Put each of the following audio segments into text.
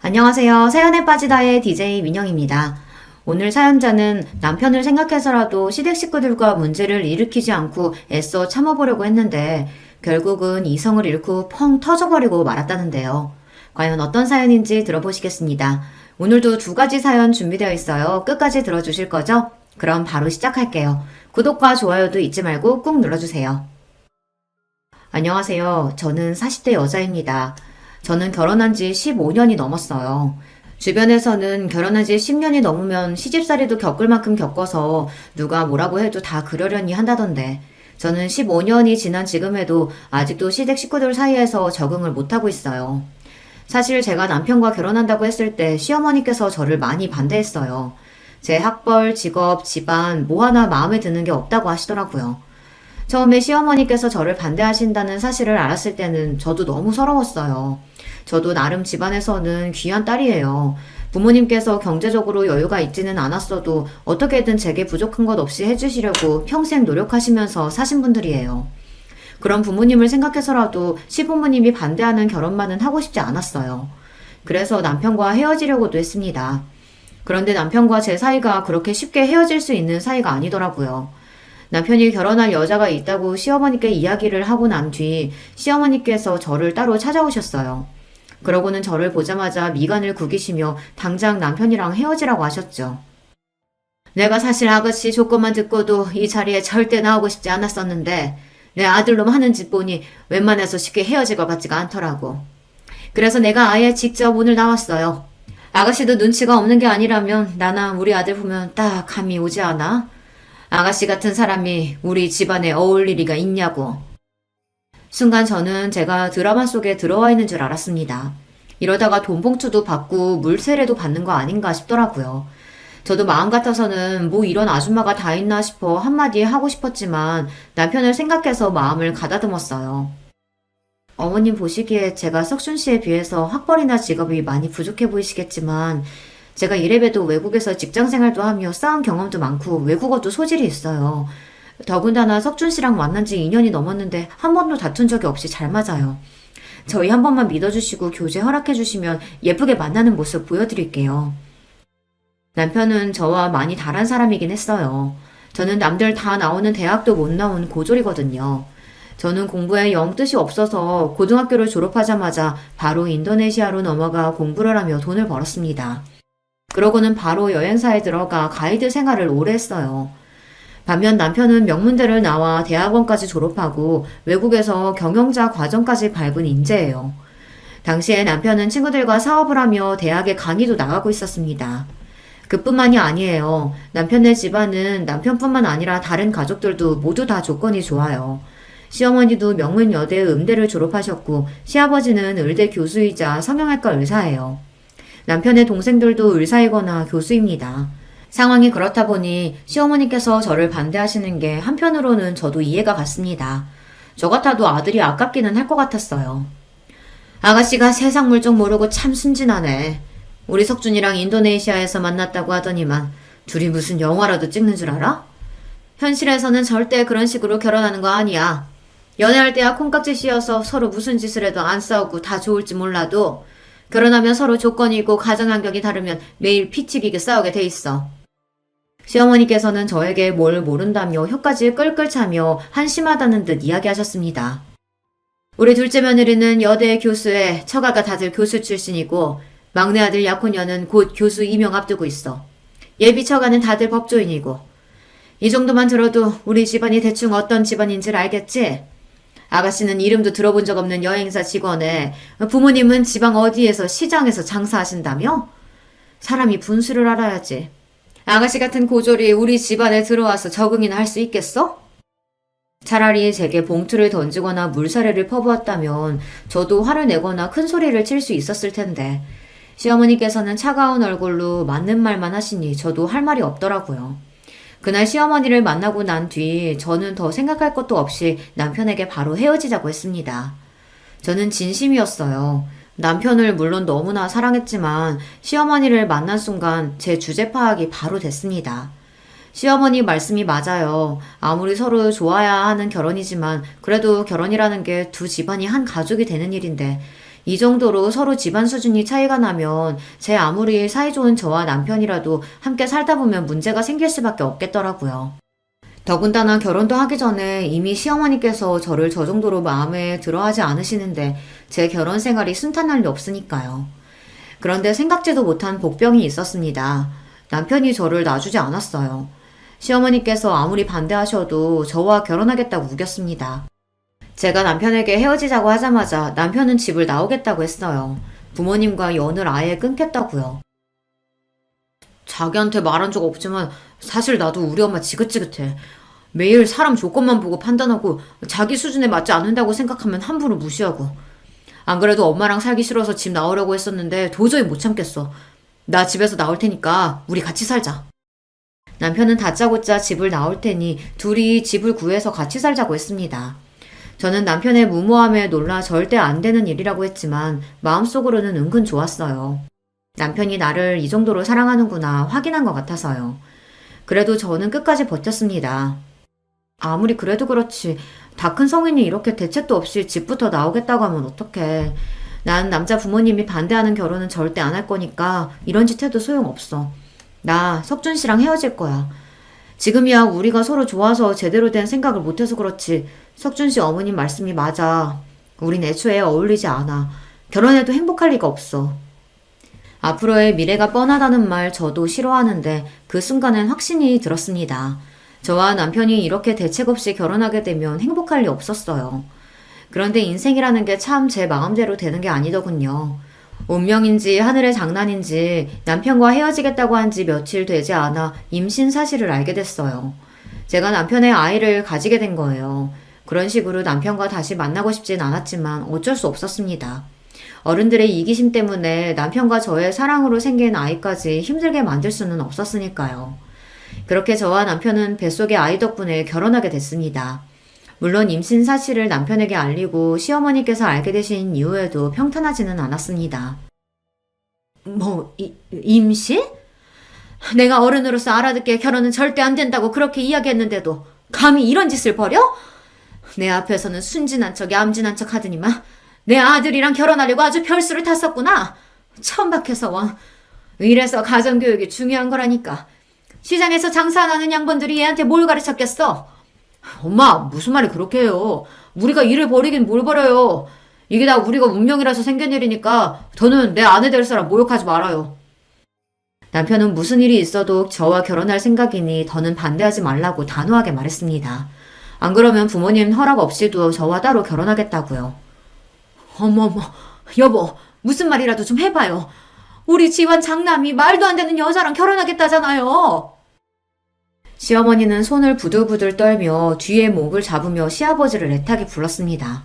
안녕하세요. 사연에 빠지다의 DJ 민영입니다. 오늘 사연자는 남편을 생각해서라도 시댁 식구들과 문제를 일으키지 않고 애써 참아보려고 했는데 결국은 이성을 잃고 펑 터져버리고 말았다는데요. 과연 어떤 사연인지 들어보시겠습니다. 오늘도 두 가지 사연 준비되어 있어요. 끝까지 들어주실 거죠? 그럼 바로 시작할게요. 구독과 좋아요도 잊지 말고 꾹 눌러주세요. 안녕하세요. 저는 40대 여자입니다. 저는 결혼한 지 15년이 넘었어요. 주변에서는 결혼한 지 10년이 넘으면 시집살이도 겪을 만큼 겪어서 누가 뭐라고 해도 다 그러려니 한다던데 저는 15년이 지난 지금에도 아직도 시댁 식구들 사이에서 적응을 못하고 있어요. 사실 제가 남편과 결혼한다고 했을 때 시어머니께서 저를 많이 반대했어요. 제 학벌, 직업, 집안 뭐 하나 마음에 드는 게 없다고 하시더라고요. 처음에 시어머니께서 저를 반대하신다는 사실을 알았을 때는 저도 너무 서러웠어요. 저도 나름 집안에서는 귀한 딸이에요. 부모님께서 경제적으로 여유가 있지는 않았어도 어떻게든 제게 부족한 것 없이 해주시려고 평생 노력하시면서 사신 분들이에요. 그런 부모님을 생각해서라도 시부모님이 반대하는 결혼만은 하고 싶지 않았어요. 그래서 남편과 헤어지려고도 했습니다. 그런데 남편과 제 사이가 그렇게 쉽게 헤어질 수 있는 사이가 아니더라고요. 남편이 결혼할 여자가 있다고 시어머니께 이야기를 하고 난 뒤 시어머니께서 저를 따로 찾아오셨어요. 그러고는 저를 보자마자 미간을 구기시며 당장 남편이랑 헤어지라고 하셨죠. 내가 사실 아가씨 조건만 듣고도 이 자리에 절대 나오고 싶지 않았었는데 내 아들놈 하는 짓 보니 웬만해서 쉽게 헤어질 것 같지가 않더라고. 그래서 내가 아예 직접 오늘 나왔어요. 아가씨도 눈치가 없는 게 아니라면 나나 우리 아들 보면 딱 감이 오지 않아? 아가씨 같은 사람이 우리 집안에 어울릴 리가 있냐고. 순간 저는 제가 드라마 속에 들어와 있는 줄 알았습니다. 이러다가 돈봉투도 받고 물세례도 받는 거 아닌가 싶더라고요. 저도 마음 같아서는 뭐 이런 아줌마가 다 있나 싶어 한마디 하고 싶었지만 남편을 생각해서 마음을 가다듬었어요. 어머님 보시기에 제가 석준 씨에 비해서 학벌이나 직업이 많이 부족해 보이시겠지만 제가 이래봬도 외국에서 직장생활도 하며 쌓은 경험도 많고 외국어도 소질이 있어요. 더군다나 석준 씨랑 만난 지 2년이 넘었는데 한 번도 다툰 적이 없이 잘 맞아요. 저희 한 번만 믿어주시고 교제 허락해주시면 예쁘게 만나는 모습 보여드릴게요. 남편은 저와 많이 다른 사람이긴 했어요. 저는 남들 다 나오는 대학도 못 나온 고졸이거든요. 저는 공부에 영 뜻이 없어서 고등학교를 졸업하자마자 바로 인도네시아로 넘어가 공부를 하며 돈을 벌었습니다. 그러고는 바로 여행사에 들어가 가이드 생활을 오래 했어요. 반면 남편은 명문대를 나와 대학원까지 졸업하고 외국에서 경영자 과정까지 밟은 인재예요. 당시에 남편은 친구들과 사업을 하며 대학에 강의도 나가고 있었습니다. 그뿐만이 아니에요. 남편네 집안은 남편뿐만 아니라 다른 가족들도 모두 다 조건이 좋아요. 시어머니도 명문여대 음대를 졸업하셨고 시아버지는 의대 교수이자 성형외과 의사예요. 남편의 동생들도 의사이거나 교수입니다. 상황이 그렇다 보니 시어머니께서 저를 반대하시는 게 한편으로는 저도 이해가 갔습니다. 저 같아도 아들이 아깝기는 할 것 같았어요. 아가씨가 세상 물정 모르고 참 순진하네. 우리 석준이랑 인도네시아에서 만났다고 하더니만 둘이 무슨 영화라도 찍는 줄 알아? 현실에서는 절대 그런 식으로 결혼하는 거 아니야. 연애할 때야 콩깍지 씌어서 서로 무슨 짓을 해도 안 싸우고 다 좋을지 몰라도 결혼하면 서로 조건이 있고 가정 환경이 다르면 매일 피 튀기게 싸우게 돼 있어. 시어머니께서는 저에게 뭘 모른다며 혀까지 끌끌 차며 한심하다는 듯 이야기하셨습니다. 우리 둘째 며느리는 여대 교수에 처가가 다들 교수 출신이고 막내 아들 약혼녀는 곧 교수 임용 앞두고 있어. 예비 처가는 다들 법조인이고. 이 정도만 들어도 우리 집안이 대충 어떤 집안인지를 알겠지? 아가씨는 이름도 들어본 적 없는 여행사 직원에 부모님은 지방 어디에서 시장에서 장사하신다며? 사람이 분수를 알아야지. 아가씨 같은 고졸이 우리 집안에 들어와서 적응이나 할 수 있겠어? 차라리 제게 봉투를 던지거나 물사례를 퍼부었다면 저도 화를 내거나 큰 소리를 칠 수 있었을 텐데 시어머니께서는 차가운 얼굴로 맞는 말만 하시니 저도 할 말이 없더라고요. 그날 시어머니를 만나고 난 뒤 저는 더 생각할 것도 없이 남편에게 바로 헤어지자고 했습니다. 저는 진심이었어요. 남편을 물론 너무나 사랑했지만 시어머니를 만난 순간 제 주제 파악이 바로 됐습니다. 시어머니 말씀이 맞아요. 아무리 서로 좋아야 하는 결혼이지만 그래도 결혼이라는 게 두 집안이 한 가족이 되는 일인데 이 정도로 서로 집안 수준이 차이가 나면 제 아무리 사이좋은 저와 남편이라도 함께 살다 보면 문제가 생길 수밖에 없겠더라고요. 더군다나 결혼도 하기 전에 이미 시어머니께서 저를 저 정도로 마음에 들어 하지 않으시는데 제 결혼 생활이 순탄할 리 없으니까요. 그런데 생각지도 못한 복병이 있었습니다. 남편이 저를 놔주지 않았어요. 시어머니께서 아무리 반대하셔도 저와 결혼하겠다고 우겼습니다. 제가 남편에게 헤어지자고 하자마자 남편은 집을 나오겠다고 했어요. 부모님과 연을 아예 끊겠다고요. 자기한테 말한 적 없지만 사실 나도 우리 엄마 지긋지긋해. 매일 사람 조건만 보고 판단하고 자기 수준에 맞지 않는다고 생각하면 함부로 무시하고. 안 그래도 엄마랑 살기 싫어서 집 나오려고 했었는데 도저히 못 참겠어. 나 집에서 나올 테니까 우리 같이 살자. 남편은 다짜고짜 집을 나올 테니 둘이 집을 구해서 같이 살자고 했습니다. 저는 남편의 무모함에 놀라 절대 안 되는 일이라고 했지만 마음속으로는 은근 좋았어요. 남편이 나를 이 정도로 사랑하는구나 확인한 것 같아서요. 그래도 저는 끝까지 버텼습니다. 아무리 그래도 그렇지 다 큰 성인이 이렇게 대책도 없이 집부터 나오겠다고 하면 어떡해. 난 남자 부모님이 반대하는 결혼은 절대 안 할 거니까 이런 짓 해도 소용없어. 나 석준 씨랑 헤어질 거야. 지금이야 우리가 서로 좋아서 제대로 된 생각을 못해서 그렇지 석준 씨 어머님 말씀이 맞아. 우린 애초에 어울리지 않아. 결혼해도 행복할 리가 없어. 앞으로의 미래가 뻔하다는 말 저도 싫어하는데 그 순간엔 확신이 들었습니다. 저와 남편이 이렇게 대책 없이 결혼하게 되면 행복할 리 없었어요. 그런데 인생이라는 게 참 제 마음대로 되는 게 아니더군요. 운명인지 하늘의 장난인지 남편과 헤어지겠다고 한 지 며칠 되지 않아 임신 사실을 알게 됐어요. 제가 남편의 아이를 가지게 된 거예요. 그런 식으로 남편과 다시 만나고 싶진 않았지만 어쩔 수 없었습니다. 어른들의 이기심 때문에 남편과 저의 사랑으로 생긴 아이까지 힘들게 만들 수는 없었으니까요. 그렇게 저와 남편은 뱃속의 아이 덕분에 결혼하게 됐습니다. 물론 임신 사실을 남편에게 알리고 시어머니께서 알게 되신 이후에도 평탄하지는 않았습니다. 임신? 내가 어른으로서 알아듣게 결혼은 절대 안 된다고 그렇게 이야기했는데도 감히 이런 짓을 벌여? 내 앞에서는 순진한 척 얌전한 척 하더니만 내 아들이랑 결혼하려고 아주 별수를 탔었구나. 천박해서 원. 이래서 가정교육이 중요한 거라니까. 시장에서 장사 안 하는 양반들이 얘한테 뭘 가르쳤겠어? 엄마, 무슨 말이 그렇게 해요. 우리가 일을 벌이긴 뭘 벌여요. 이게 다 우리가 운명이라서 생긴 일이니까 더는 내 아내 될 사람 모욕하지 말아요. 남편은 무슨 일이 있어도 저와 결혼할 생각이니 더는 반대하지 말라고 단호하게 말했습니다. 안 그러면 부모님 허락 없이도 저와 따로 결혼하겠다고요. 어머머, 여보, 무슨 말이라도 좀 해봐요. 우리 집안 장남이 말도 안 되는 여자랑 결혼하겠다잖아요. 시어머니는 손을 부들부들 떨며 뒤에 목을 잡으며 시아버지를 애타게 불렀습니다.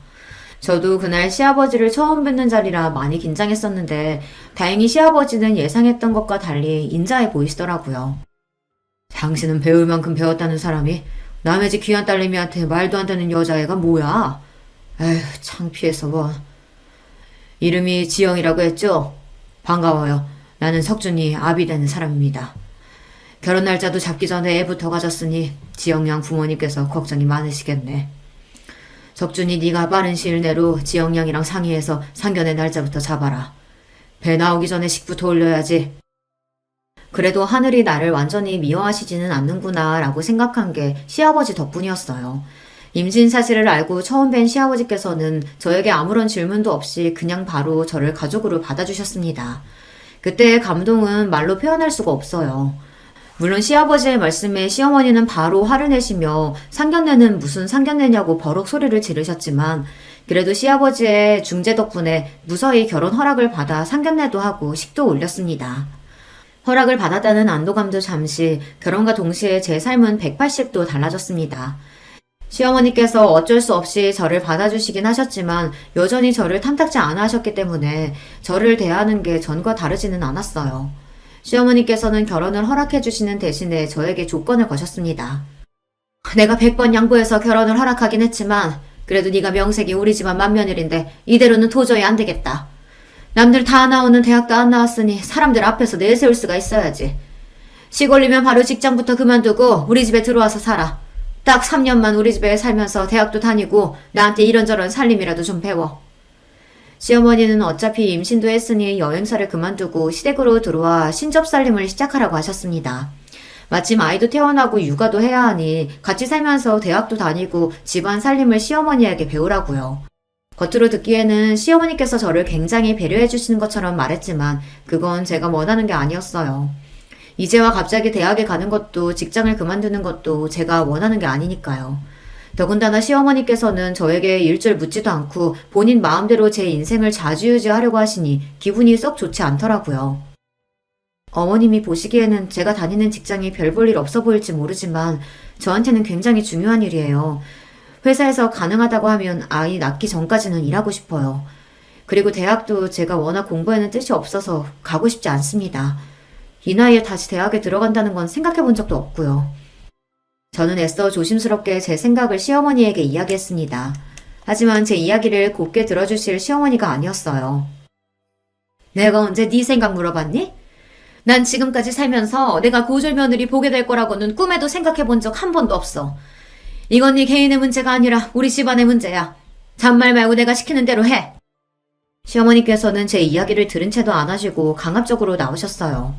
저도 그날 시아버지를 처음 뵙는 자리라 많이 긴장했었는데 다행히 시아버지는 예상했던 것과 달리 인자해 보이시더라고요. 당신은 배울 만큼 배웠다는 사람이 남의 집 귀한 딸내미한테 말도 안 되는 여자애가 뭐야? 에휴, 창피해서 뭐. 이름이 지영이라고 했죠? 반가워요. 나는 석준이 아비 되는 사람입니다. 결혼 날짜도 잡기 전에 애부터 가졌으니 지영 양 부모님께서 걱정이 많으시겠네. 석준이 네가 빠른 시일 내로 지영 양이랑 상의해서 상견례 날짜부터 잡아라. 배 나오기 전에 식부터 올려야지. 그래도 하늘이 나를 완전히 미워하시지는 않는구나 라고 생각한 게 시아버지 덕분이었어요. 임신 사실을 알고 처음 뵌 시아버지께서는 저에게 아무런 질문도 없이 그냥 바로 저를 가족으로 받아주셨습니다. 그때의 감동은 말로 표현할 수가 없어요. 물론 시아버지의 말씀에 시어머니는 바로 화를 내시며 상견례는 무슨 상견례냐고 버럭 소리를 지르셨지만 그래도 시아버지의 중재 덕분에 무사히 결혼 허락을 받아 상견례도 하고 식도 올렸습니다. 허락을 받았다는 안도감도 잠시 결혼과 동시에 제 삶은 180도 달라졌습니다. 시어머니께서 어쩔 수 없이 저를 받아주시긴 하셨지만 여전히 저를 탐탁지 않아 하셨기 때문에 저를 대하는 게 전과 다르지는 않았어요. 시어머니께서는 결혼을 허락해 주시는 대신에 저에게 조건을 거셨습니다. 내가 100번 양보해서 결혼을 허락하긴 했지만 그래도 네가 명색이 우리 집안 맏며느리인데 이대로는 도저히 안 되겠다. 남들 다 나오는 대학도 안 나왔으니 사람들 앞에서 내세울 수가 있어야지. 시골이면 바로 직장부터 그만두고 우리 집에 들어와서 살아. 딱 3년만 우리 집에 살면서 대학도 다니고 나한테 이런저런 살림이라도 좀 배워. 시어머니는 어차피 임신도 했으니 여행사를 그만두고 시댁으로 들어와 신접살림을 시작하라고 하셨습니다. 마침 아이도 태어나고 육아도 해야 하니 같이 살면서 대학도 다니고 집안 살림을 시어머니에게 배우라고요. 겉으로 듣기에는 시어머니께서 저를 굉장히 배려해 주시는 것처럼 말했지만 그건 제가 원하는 게 아니었어요. 이제와 갑자기 대학에 가는 것도 직장을 그만두는 것도 제가 원하는 게 아니니까요. 더군다나 시어머니께서는 저에게 일절 묻지도 않고 본인 마음대로 제 인생을 좌지우지하려고 하시니 기분이 썩 좋지 않더라고요. 어머님이 보시기에는 제가 다니는 직장이 별 볼 일 없어 보일지 모르지만 저한테는 굉장히 중요한 일이에요. 회사에서 가능하다고 하면 아이 낳기 전까지는 일하고 싶어요. 그리고 대학도 제가 워낙 공부에는 뜻이 없어서 가고 싶지 않습니다. 이 나이에 다시 대학에 들어간다는 건 생각해 본 적도 없고요. 저는 애써 조심스럽게 제 생각을 시어머니에게 이야기했습니다. 하지만 제 이야기를 곱게 들어주실 시어머니가 아니었어요. 내가 언제 네 생각 물어봤니? 난 지금까지 살면서 내가 고졸 며느리 보게 될 거라고는 꿈에도 생각해 본 적 한 번도 없어. 이건 네 개인의 문제가 아니라 우리 집안의 문제야. 잔말 말고 내가 시키는 대로 해. 시어머니께서는 제 이야기를 들은 채도 안 하시고 강압적으로 나오셨어요.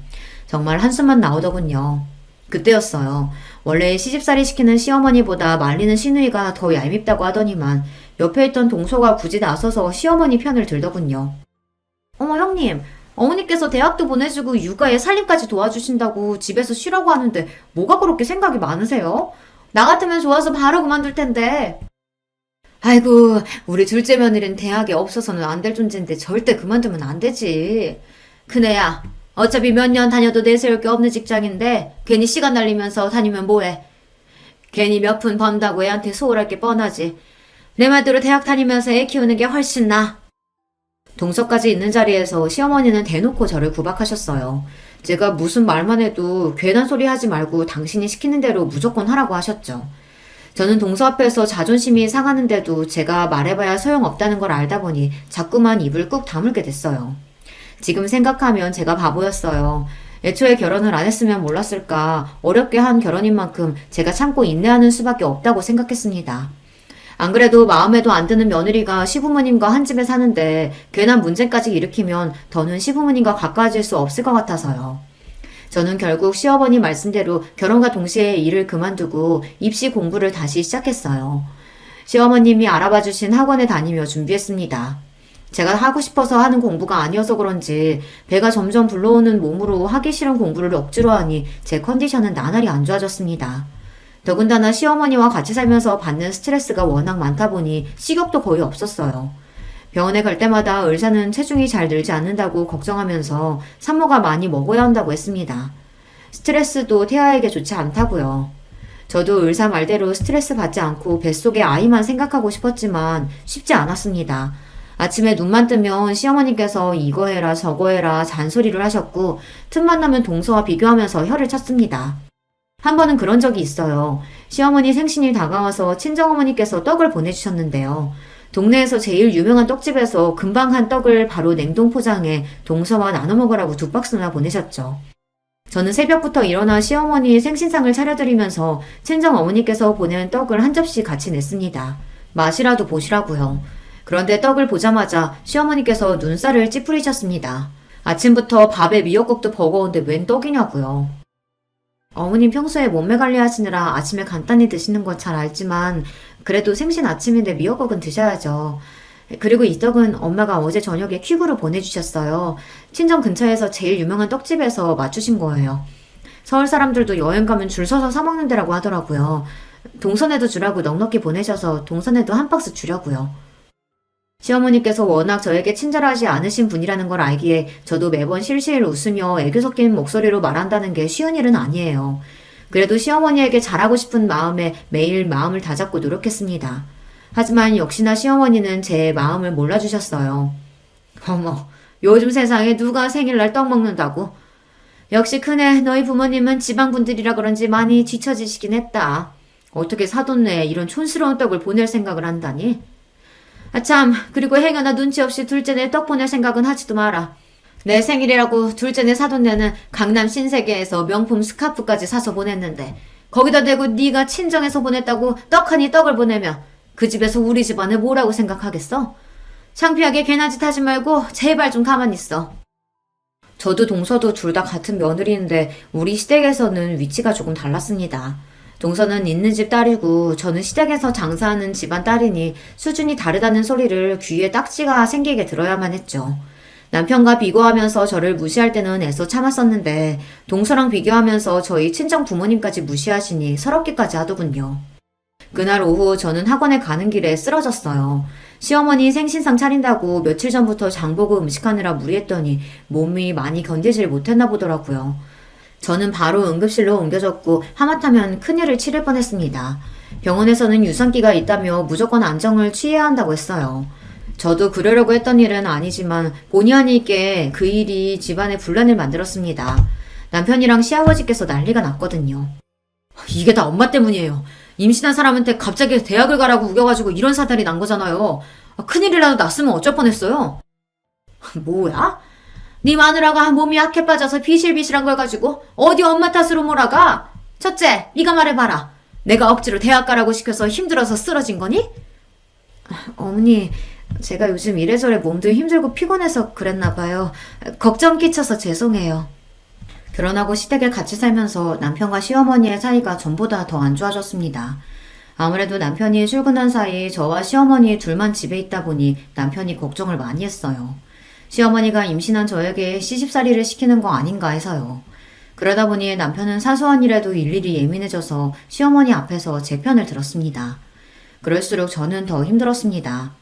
정말 한숨만 나오더군요. 그때였어요. 원래 시집살이 시키는 시어머니보다 말리는 시누이가 더 얄밉다고 하더니만 옆에 있던 동서가 굳이 나서서 시어머니 편을 들더군요. 어머 형님, 어머니께서 대학도 보내주고 육아에 살림까지 도와주신다고 집에서 쉬라고 하는데 뭐가 그렇게 생각이 많으세요? 나 같으면 좋아서 바로 그만둘 텐데. 아이고, 우리 둘째 며느리는 대학에 없어서는 안 될 존재인데 절대 그만두면 안 되지. 큰애야, 어차피 몇 년 다녀도 내세울 게 없는 직장인데 괜히 시간 날리면서 다니면 뭐해. 괜히 몇 푼 번다고 애한테 소홀할 게 뻔하지. 내 말대로 대학 다니면서 애 키우는 게 훨씬 나아. 동서까지 있는 자리에서 시어머니는 대놓고 저를 구박하셨어요. 제가 무슨 말만 해도 괜한 소리 하지 말고 당신이 시키는 대로 무조건 하라고 하셨죠. 저는 동서 앞에서 자존심이 상하는데도 제가 말해봐야 소용없다는 걸 알다 보니 자꾸만 입을 꾹 다물게 됐어요. 지금 생각하면 제가 바보였어요. 애초에 결혼을 안 했으면 몰랐을까. 어렵게 한 결혼인 만큼 제가 참고 인내하는 수밖에 없다고 생각했습니다. 안 그래도 마음에도 안 드는 며느리가 시부모님과 한 집에 사는데 괜한 문제까지 일으키면 더는 시부모님과 가까워질 수 없을 것 같아서요. 저는 결국 시어머니 말씀대로 결혼과 동시에 일을 그만두고 입시 공부를 다시 시작했어요. 시어머님이 알아봐 주신 학원에 다니며 준비했습니다. 제가 하고 싶어서 하는 공부가 아니어서 그런지 배가 점점 불러오는 몸으로 하기 싫은 공부를 억지로 하니 제 컨디션은 나날이 안 좋아졌습니다. 더군다나 시어머니와 같이 살면서 받는 스트레스가 워낙 많다 보니 식욕도 거의 없었어요. 병원에 갈 때마다 의사는 체중이 잘 늘지 않는다고 걱정하면서 산모가 많이 먹어야 한다고 했습니다. 스트레스도 태아에게 좋지 않다고요. 저도 의사 말대로 스트레스 받지 않고 뱃속에 아이만 생각하고 싶었지만 쉽지 않았습니다. 아침에 눈만 뜨면 시어머니께서 이거 해라 저거 해라 잔소리를 하셨고 틈만 나면 동서와 비교하면서 혀를 찼습니다. 한 번은 그런 적이 있어요. 시어머니 생신이 다가와서 친정어머니께서 떡을 보내주셨는데요. 동네에서 제일 유명한 떡집에서 금방 한 떡을 바로 냉동 포장해 동서와 나눠 먹으라고 2박스나 보내셨죠. 저는 새벽부터 일어나 시어머니 생신상을 차려드리면서 친정어머니께서 보낸 떡을 한 접시 같이 냈습니다. 맛이라도 보시라고요. 그런데 떡을 보자마자 시어머니께서 눈살을 찌푸리셨습니다. 아침부터 밥에 미역국도 버거운데 웬 떡이냐고요. 어머님 평소에 몸매 관리하시느라 아침에 간단히 드시는 건 잘 알지만 그래도 생신 아침인데 미역국은 드셔야죠. 그리고 이 떡은 엄마가 어제 저녁에 퀵으로 보내주셨어요. 친정 근처에서 제일 유명한 떡집에서 맞추신 거예요. 서울 사람들도 여행 가면 줄 서서 사 먹는 데라고 하더라고요. 동선에도 주라고 넉넉히 보내셔서 동선에도 한 박스 주려고요. 시어머니께서 워낙 저에게 친절하지 않으신 분이라는 걸 알기에 저도 매번 실실 웃으며 애교 섞인 목소리로 말한다는 게 쉬운 일은 아니에요. 그래도 시어머니에게 잘하고 싶은 마음에 매일 마음을 다잡고 노력했습니다. 하지만 역시나 시어머니는 제 마음을 몰라주셨어요. 어머, 요즘 세상에 누가 생일날 떡 먹는다고? 역시 큰애, 너희 부모님은 지방분들이라 그런지 많이 뒤처지시긴 했다. 어떻게 사돈네에 이런 촌스러운 떡을 보낼 생각을 한다니? 아참, 그리고 행여나 눈치 없이 둘째네 떡 보낼 생각은 하지도 마라. 내 생일이라고 둘째네 사돈네는 강남 신세계에서 명품 스카프까지 사서 보냈는데 거기다 대고 네가 친정에서 보냈다고 떡하니 떡을 보내면 그 집에서 우리 집안을 뭐라고 생각하겠어? 창피하게 괜한 짓 하지 말고 제발 좀 가만히 있어. 저도 동서도 둘 다 같은 며느리인데 우리 시댁에서는 위치가 조금 달랐습니다. 동서는 있는 집 딸이고 저는 시댁에서 장사하는 집안 딸이니 수준이 다르다는 소리를 귀에 딱지가 생기게 들어야만 했죠. 남편과 비교하면서 저를 무시할 때는 애써 참았었는데 동서랑 비교하면서 저희 친정 부모님까지 무시하시니 서럽기까지 하더군요. 그날 오후 저는 학원에 가는 길에 쓰러졌어요. 시어머니 생신상 차린다고 며칠 전부터 장보고 음식하느라 무리했더니 몸이 많이 견디질 못했나 보더라고요. 저는 바로 응급실로 옮겨졌고 하마터면 큰일을 치를 뻔했습니다. 병원에서는 유산기가 있다며 무조건 안정을 취해야 한다고 했어요. 저도 그러려고 했던 일은 아니지만 본의 아니게 그 일이 집안에 분란을 만들었습니다. 남편이랑 시아버지께서 난리가 났거든요. 이게 다 엄마 때문이에요. 임신한 사람한테 갑자기 대학을 가라고 우겨가지고 이런 사달이 난 거잖아요. 큰일이라도 났으면 어쩔 뻔했어요. 뭐야? 네 마누라가 몸이 약해 빠져서 비실비실한 걸 가지고 어디 엄마 탓으로 몰아가? 첫째, 네가 말해봐라. 내가 억지로 대학 가라고 시켜서 힘들어서 쓰러진 거니? 어머니, 제가 요즘 이래저래 몸도 힘들고 피곤해서 그랬나 봐요. 걱정 끼쳐서 죄송해요. 결혼하고 시댁에 같이 살면서 남편과 시어머니의 사이가 전보다 더 안 좋아졌습니다. 아무래도 남편이 출근한 사이 저와 시어머니 둘만 집에 있다 보니 남편이 걱정을 많이 했어요. 시어머니가 임신한 저에게 시집살이를 시키는 거 아닌가 해서요. 그러다 보니 남편은 사소한 일에도 일일이 예민해져서 시어머니 앞에서 제 편을 들었습니다. 그럴수록 저는 더 힘들었습니다.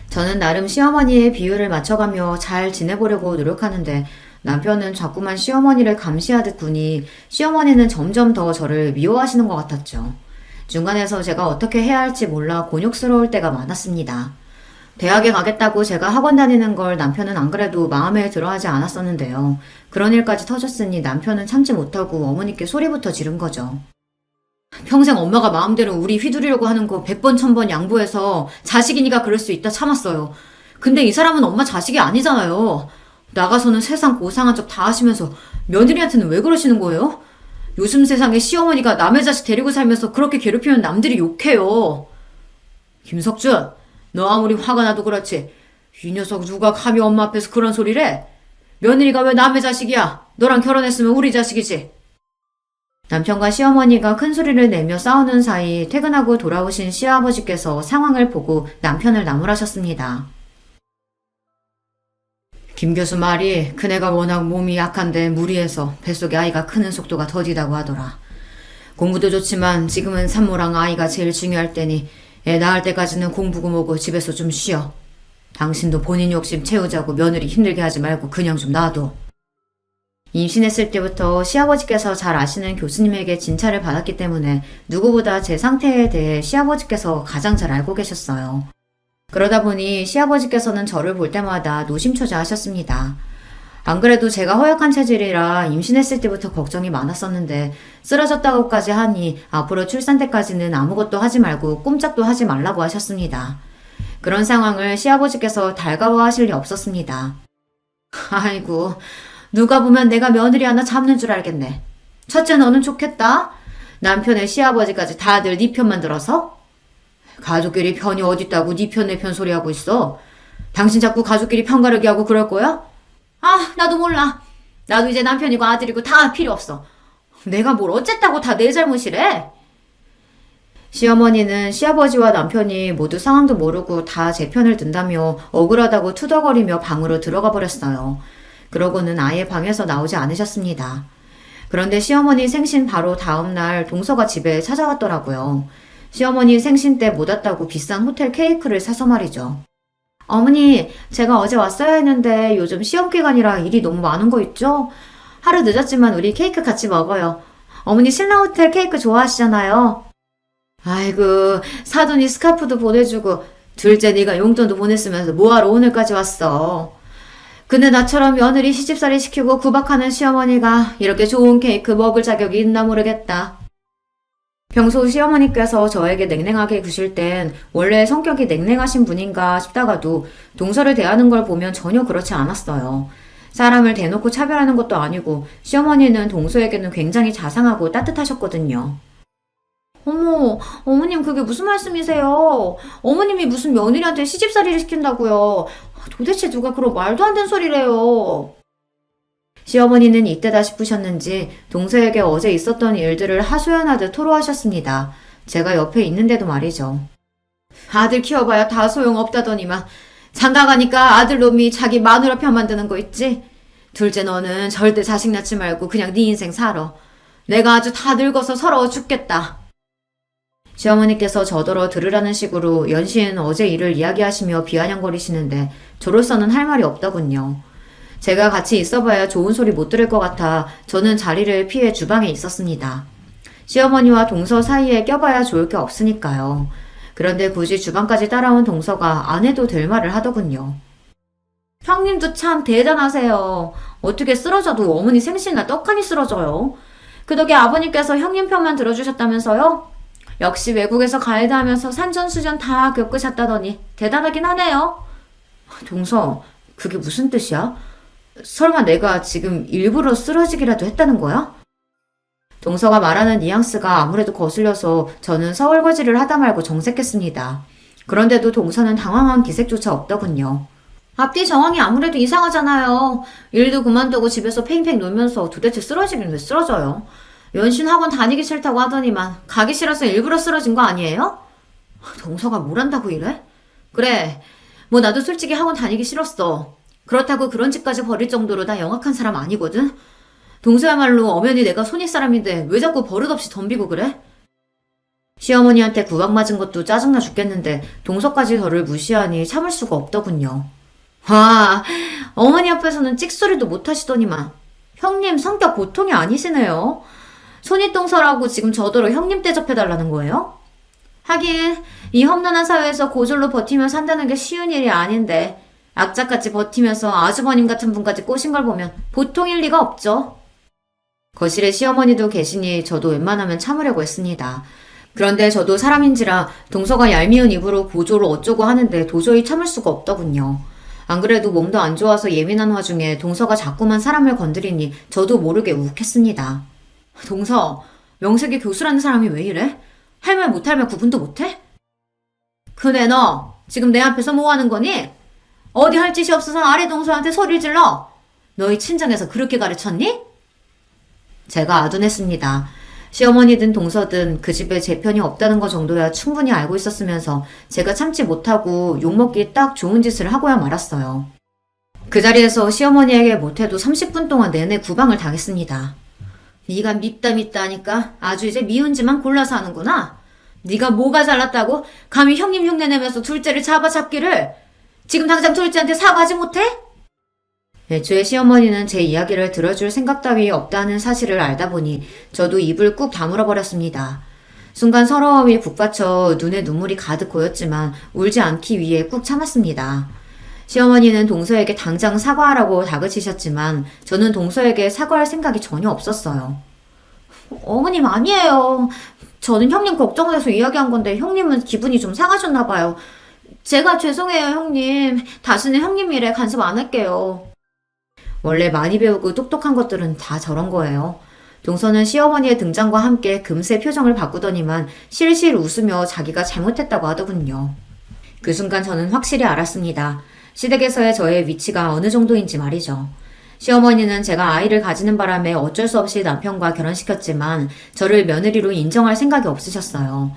저는 나름 시어머니의 비율을 맞춰가며 잘 지내보려고 노력하는데 남편은 자꾸만 시어머니를 감시하듯 구니 시어머니는 점점 더 저를 미워하시는 것 같았죠. 중간에서 제가 어떻게 해야 할지 몰라 곤욕스러울 때가 많았습니다. 대학에 가겠다고 제가 학원 다니는 걸 남편은 안 그래도 마음에 들어하지 않았었는데요. 그런 일까지 터졌으니 남편은 참지 못하고 어머니께 소리부터 지른 거죠. 평생 엄마가 마음대로 우리 휘두르려고 하는 거 100번 1000번 양보해서 자식이니까 그럴 수 있다 참았어요. 근데 이 사람은 엄마 자식이 아니잖아요. 나가서는 세상 고상한 척 다 하시면서 며느리한테는 왜 그러시는 거예요? 요즘 세상에 시어머니가 남의 자식 데리고 살면서 그렇게 괴롭히면 남들이 욕해요. 김석준, 너 아무리 화가 나도 그렇지. 이 녀석 누가 감히 엄마 앞에서 그런 소리를 해? 며느리가 왜 남의 자식이야? 너랑 결혼했으면 우리 자식이지. 남편과 시어머니가 큰 소리를 내며 싸우는 사이 퇴근하고 돌아오신 시아버지께서 상황을 보고 남편을 나무라셨습니다. 김 교수 말이 큰애가 워낙 몸이 약한데 무리해서 뱃속에 아이가 크는 속도가 더디다고 하더라. 공부도 좋지만 지금은 산모랑 아이가 제일 중요할 때니 애 낳을 때까지는 공부고 뭐고 집에서 좀 쉬어. 당신도 본인 욕심 채우자고 며느리 힘들게 하지 말고 그냥 좀 놔둬. 임신했을 때부터 시아버지께서 잘 아시는 교수님에게 진찰을 받았기 때문에 누구보다 제 상태에 대해 시아버지께서 가장 잘 알고 계셨어요. 그러다 보니 시아버지께서는 저를 볼 때마다 노심초사하셨습니다. 안 그래도 제가 허약한 체질이라 임신했을 때부터 걱정이 많았었는데 쓰러졌다고까지 하니 앞으로 출산 때까지는 아무것도 하지 말고 꼼짝도 하지 말라고 하셨습니다. 그런 상황을 시아버지께서 달가워하실 리 없었습니다. 아이고, 누가 보면 내가 며느리 하나 잡는 줄 알겠네. 첫째 너는 좋겠다. 남편의 시아버지까지 다들 네 편만 들어서? 가족끼리 편이 어딨다고 네 편 내 편 소리하고 있어. 당신 자꾸 가족끼리 편가르기 하고 그럴 거야? 아, 나도 몰라. 나도 이제 남편이고 아들이고 다 필요 없어. 내가 뭘 어쨌다고 다 내 잘못이래? 시어머니는 시아버지와 남편이 모두 상황도 모르고 다 제 편을 든다며 억울하다고 투덜거리며 방으로 들어가 버렸어요. 그러고는 아예 방에서 나오지 않으셨습니다. 그런데 시어머니 생신 바로 다음날 동서가 집에 찾아왔더라고요. 시어머니 생신 때 못 왔다고 비싼 호텔 케이크를 사서 말이죠. 어머니, 제가 어제 왔어야 했는데 요즘 시험기간이라 일이 너무 많은 거 있죠? 하루 늦었지만 우리 케이크 같이 먹어요. 어머니 신라호텔 케이크 좋아하시잖아요. 아이고, 사돈이 스카프도 보내주고 둘째 네가 용돈도 보냈으면서 뭐하러 오늘까지 왔어. 근데 나처럼 며느리 시집살이 시키고 구박하는 시어머니가 이렇게 좋은 케이크 먹을 자격이 있나 모르겠다. 평소 시어머니께서 저에게 냉랭하게 구실 땐 원래 성격이 냉랭하신 분인가 싶다가도 동서를 대하는 걸 보면 전혀 그렇지 않았어요. 사람을 대놓고 차별하는 것도 아니고 시어머니는 동서에게는 굉장히 자상하고 따뜻하셨거든요. 어머, 어머님 그게 무슨 말씀이세요? 어머님이 무슨 며느리한테 시집살이를 시킨다고요? 도대체 누가 그런 말도 안 되는 소리래요? 시어머니는 이때다 싶으셨는지 동서에게 어제 있었던 일들을 하소연하듯 토로하셨습니다. 제가 옆에 있는데도 말이죠. 아들 키워봐야 다 소용없다더니만 장가 가니까 아들 놈이 자기 마누라 편 만드는 거 있지? 둘째 너는 절대 자식 낳지 말고 그냥 네 인생 살아. 내가 아주 다 늙어서 서러워 죽겠다. 시어머니께서 저더러 들으라는 식으로 연신 어제 일을 이야기하시며 비아냥거리시는데 저로서는 할 말이 없더군요. 제가 같이 있어봐야 좋은 소리 못 들을 것 같아 저는 자리를 피해 주방에 있었습니다. 시어머니와 동서 사이에 껴봐야 좋을 게 없으니까요. 그런데 굳이 주방까지 따라온 동서가 안 해도 될 말을 하더군요. 형님도 참 대단하세요. 어떻게 쓰러져도 어머니 생신날 떡하니 쓰러져요. 그 덕에 아버님께서 형님 편만 들어주셨다면서요? 역시 외국에서 가이드 하면서 산전수전 다 겪으셨다더니 대단하긴 하네요. 동서, 그게 무슨 뜻이야? 설마 내가 지금 일부러 쓰러지기라도 했다는 거야? 동서가 말하는 뉘앙스가 아무래도 거슬려서 저는 서울거지를 하다 말고 정색했습니다. 그런데도 동서는 당황한 기색조차 없더군요. 앞뒤 정황이 아무래도 이상하잖아요. 일도 그만두고 집에서 팽팽 놀면서 도대체 쓰러지긴 왜 쓰러져요? 연신 학원 다니기 싫다고 하더니만 가기 싫어서 일부러 쓰러진 거 아니에요? 동서가 뭘 한다고 이래? 그래, 뭐 나도 솔직히 학원 다니기 싫었어. 그렇다고 그런 집까지 버릴 정도로 나 영악한 사람 아니거든? 동서야말로 엄연히 내가 손윗 사람인데 왜 자꾸 버릇없이 덤비고 그래? 시어머니한테 구박 맞은 것도 짜증나 죽겠는데 동서까지 저를 무시하니 참을 수가 없더군요. 와, 어머니 앞에서는 찍소리도 못 하시더니만 형님 성격 보통이 아니시네요. 손윗동서라고 지금 저더러 형님 대접해달라는 거예요? 하긴 이 험난한 사회에서 고졸로 버티며 산다는 게 쉬운 일이 아닌데 악착같이 버티면서 아주버님 같은 분까지 꼬신 걸 보면 보통일 리가 없죠. 거실에 시어머니도 계시니 저도 웬만하면 참으려고 했습니다. 그런데 저도 사람인지라 동서가 얄미운 입으로 고조를 어쩌고 하는데 도저히 참을 수가 없더군요. 안 그래도 몸도 안 좋아서 예민한 와중에 동서가 자꾸만 사람을 건드리니 저도 모르게 욱했습니다. 동서, 명색이 교수라는 사람이 왜 이래? 할 말 못할 말 구분도 못해? 그래 너 지금 내 앞에서 뭐 하는 거니? 어디 할 짓이 없어서 아래 동서한테 소리를 질러? 너희 친정에서 그렇게 가르쳤니? 제가 아둔했습니다. 시어머니든 동서든 그 집에 제 편이 없다는 것 정도야 충분히 알고 있었으면서 제가 참지 못하고 욕먹기 딱 좋은 짓을 하고야 말았어요. 그 자리에서 시어머니에게 못해도 30분 동안 내내 구방을 당했습니다. 네가 밉다 하니까 아주 이제 미운 짓만 골라서 하는구나. 네가 뭐가 잘났다고 감히 형님 흉내내면서 둘째를 잡아잡기를. 지금 당장 둘째한테 사과하지 못해? 애초에 시어머니는 제 이야기를 들어줄 생각 따위 없다는 사실을 알다 보니 저도 입을 꾹 다물어 버렸습니다. 순간 서러움이 북받쳐 눈에 눈물이 가득 고였지만 울지 않기 위해 꾹 참았습니다. 시어머니는 동서에게 당장 사과하라고 다그치셨지만 저는 동서에게 사과할 생각이 전혀 없었어요. 어머님 아니에요. 저는 형님 걱정돼서 이야기한 건데 형님은 기분이 좀 상하셨나 봐요. 제가 죄송해요 형님. 다시는 형님 일에 간섭 안 할게요. 원래 많이 배우고 똑똑한 것들은 다 저런 거예요. 동서는 시어머니의 등장과 함께 금세 표정을 바꾸더니만 실실 웃으며 자기가 잘못했다고 하더군요. 그 순간 저는 확실히 알았습니다. 시댁에서의 저의 위치가 어느 정도인지 말이죠. 시어머니는 제가 아이를 가지는 바람에 어쩔 수 없이 남편과 결혼시켰지만 저를 며느리로 인정할 생각이 없으셨어요.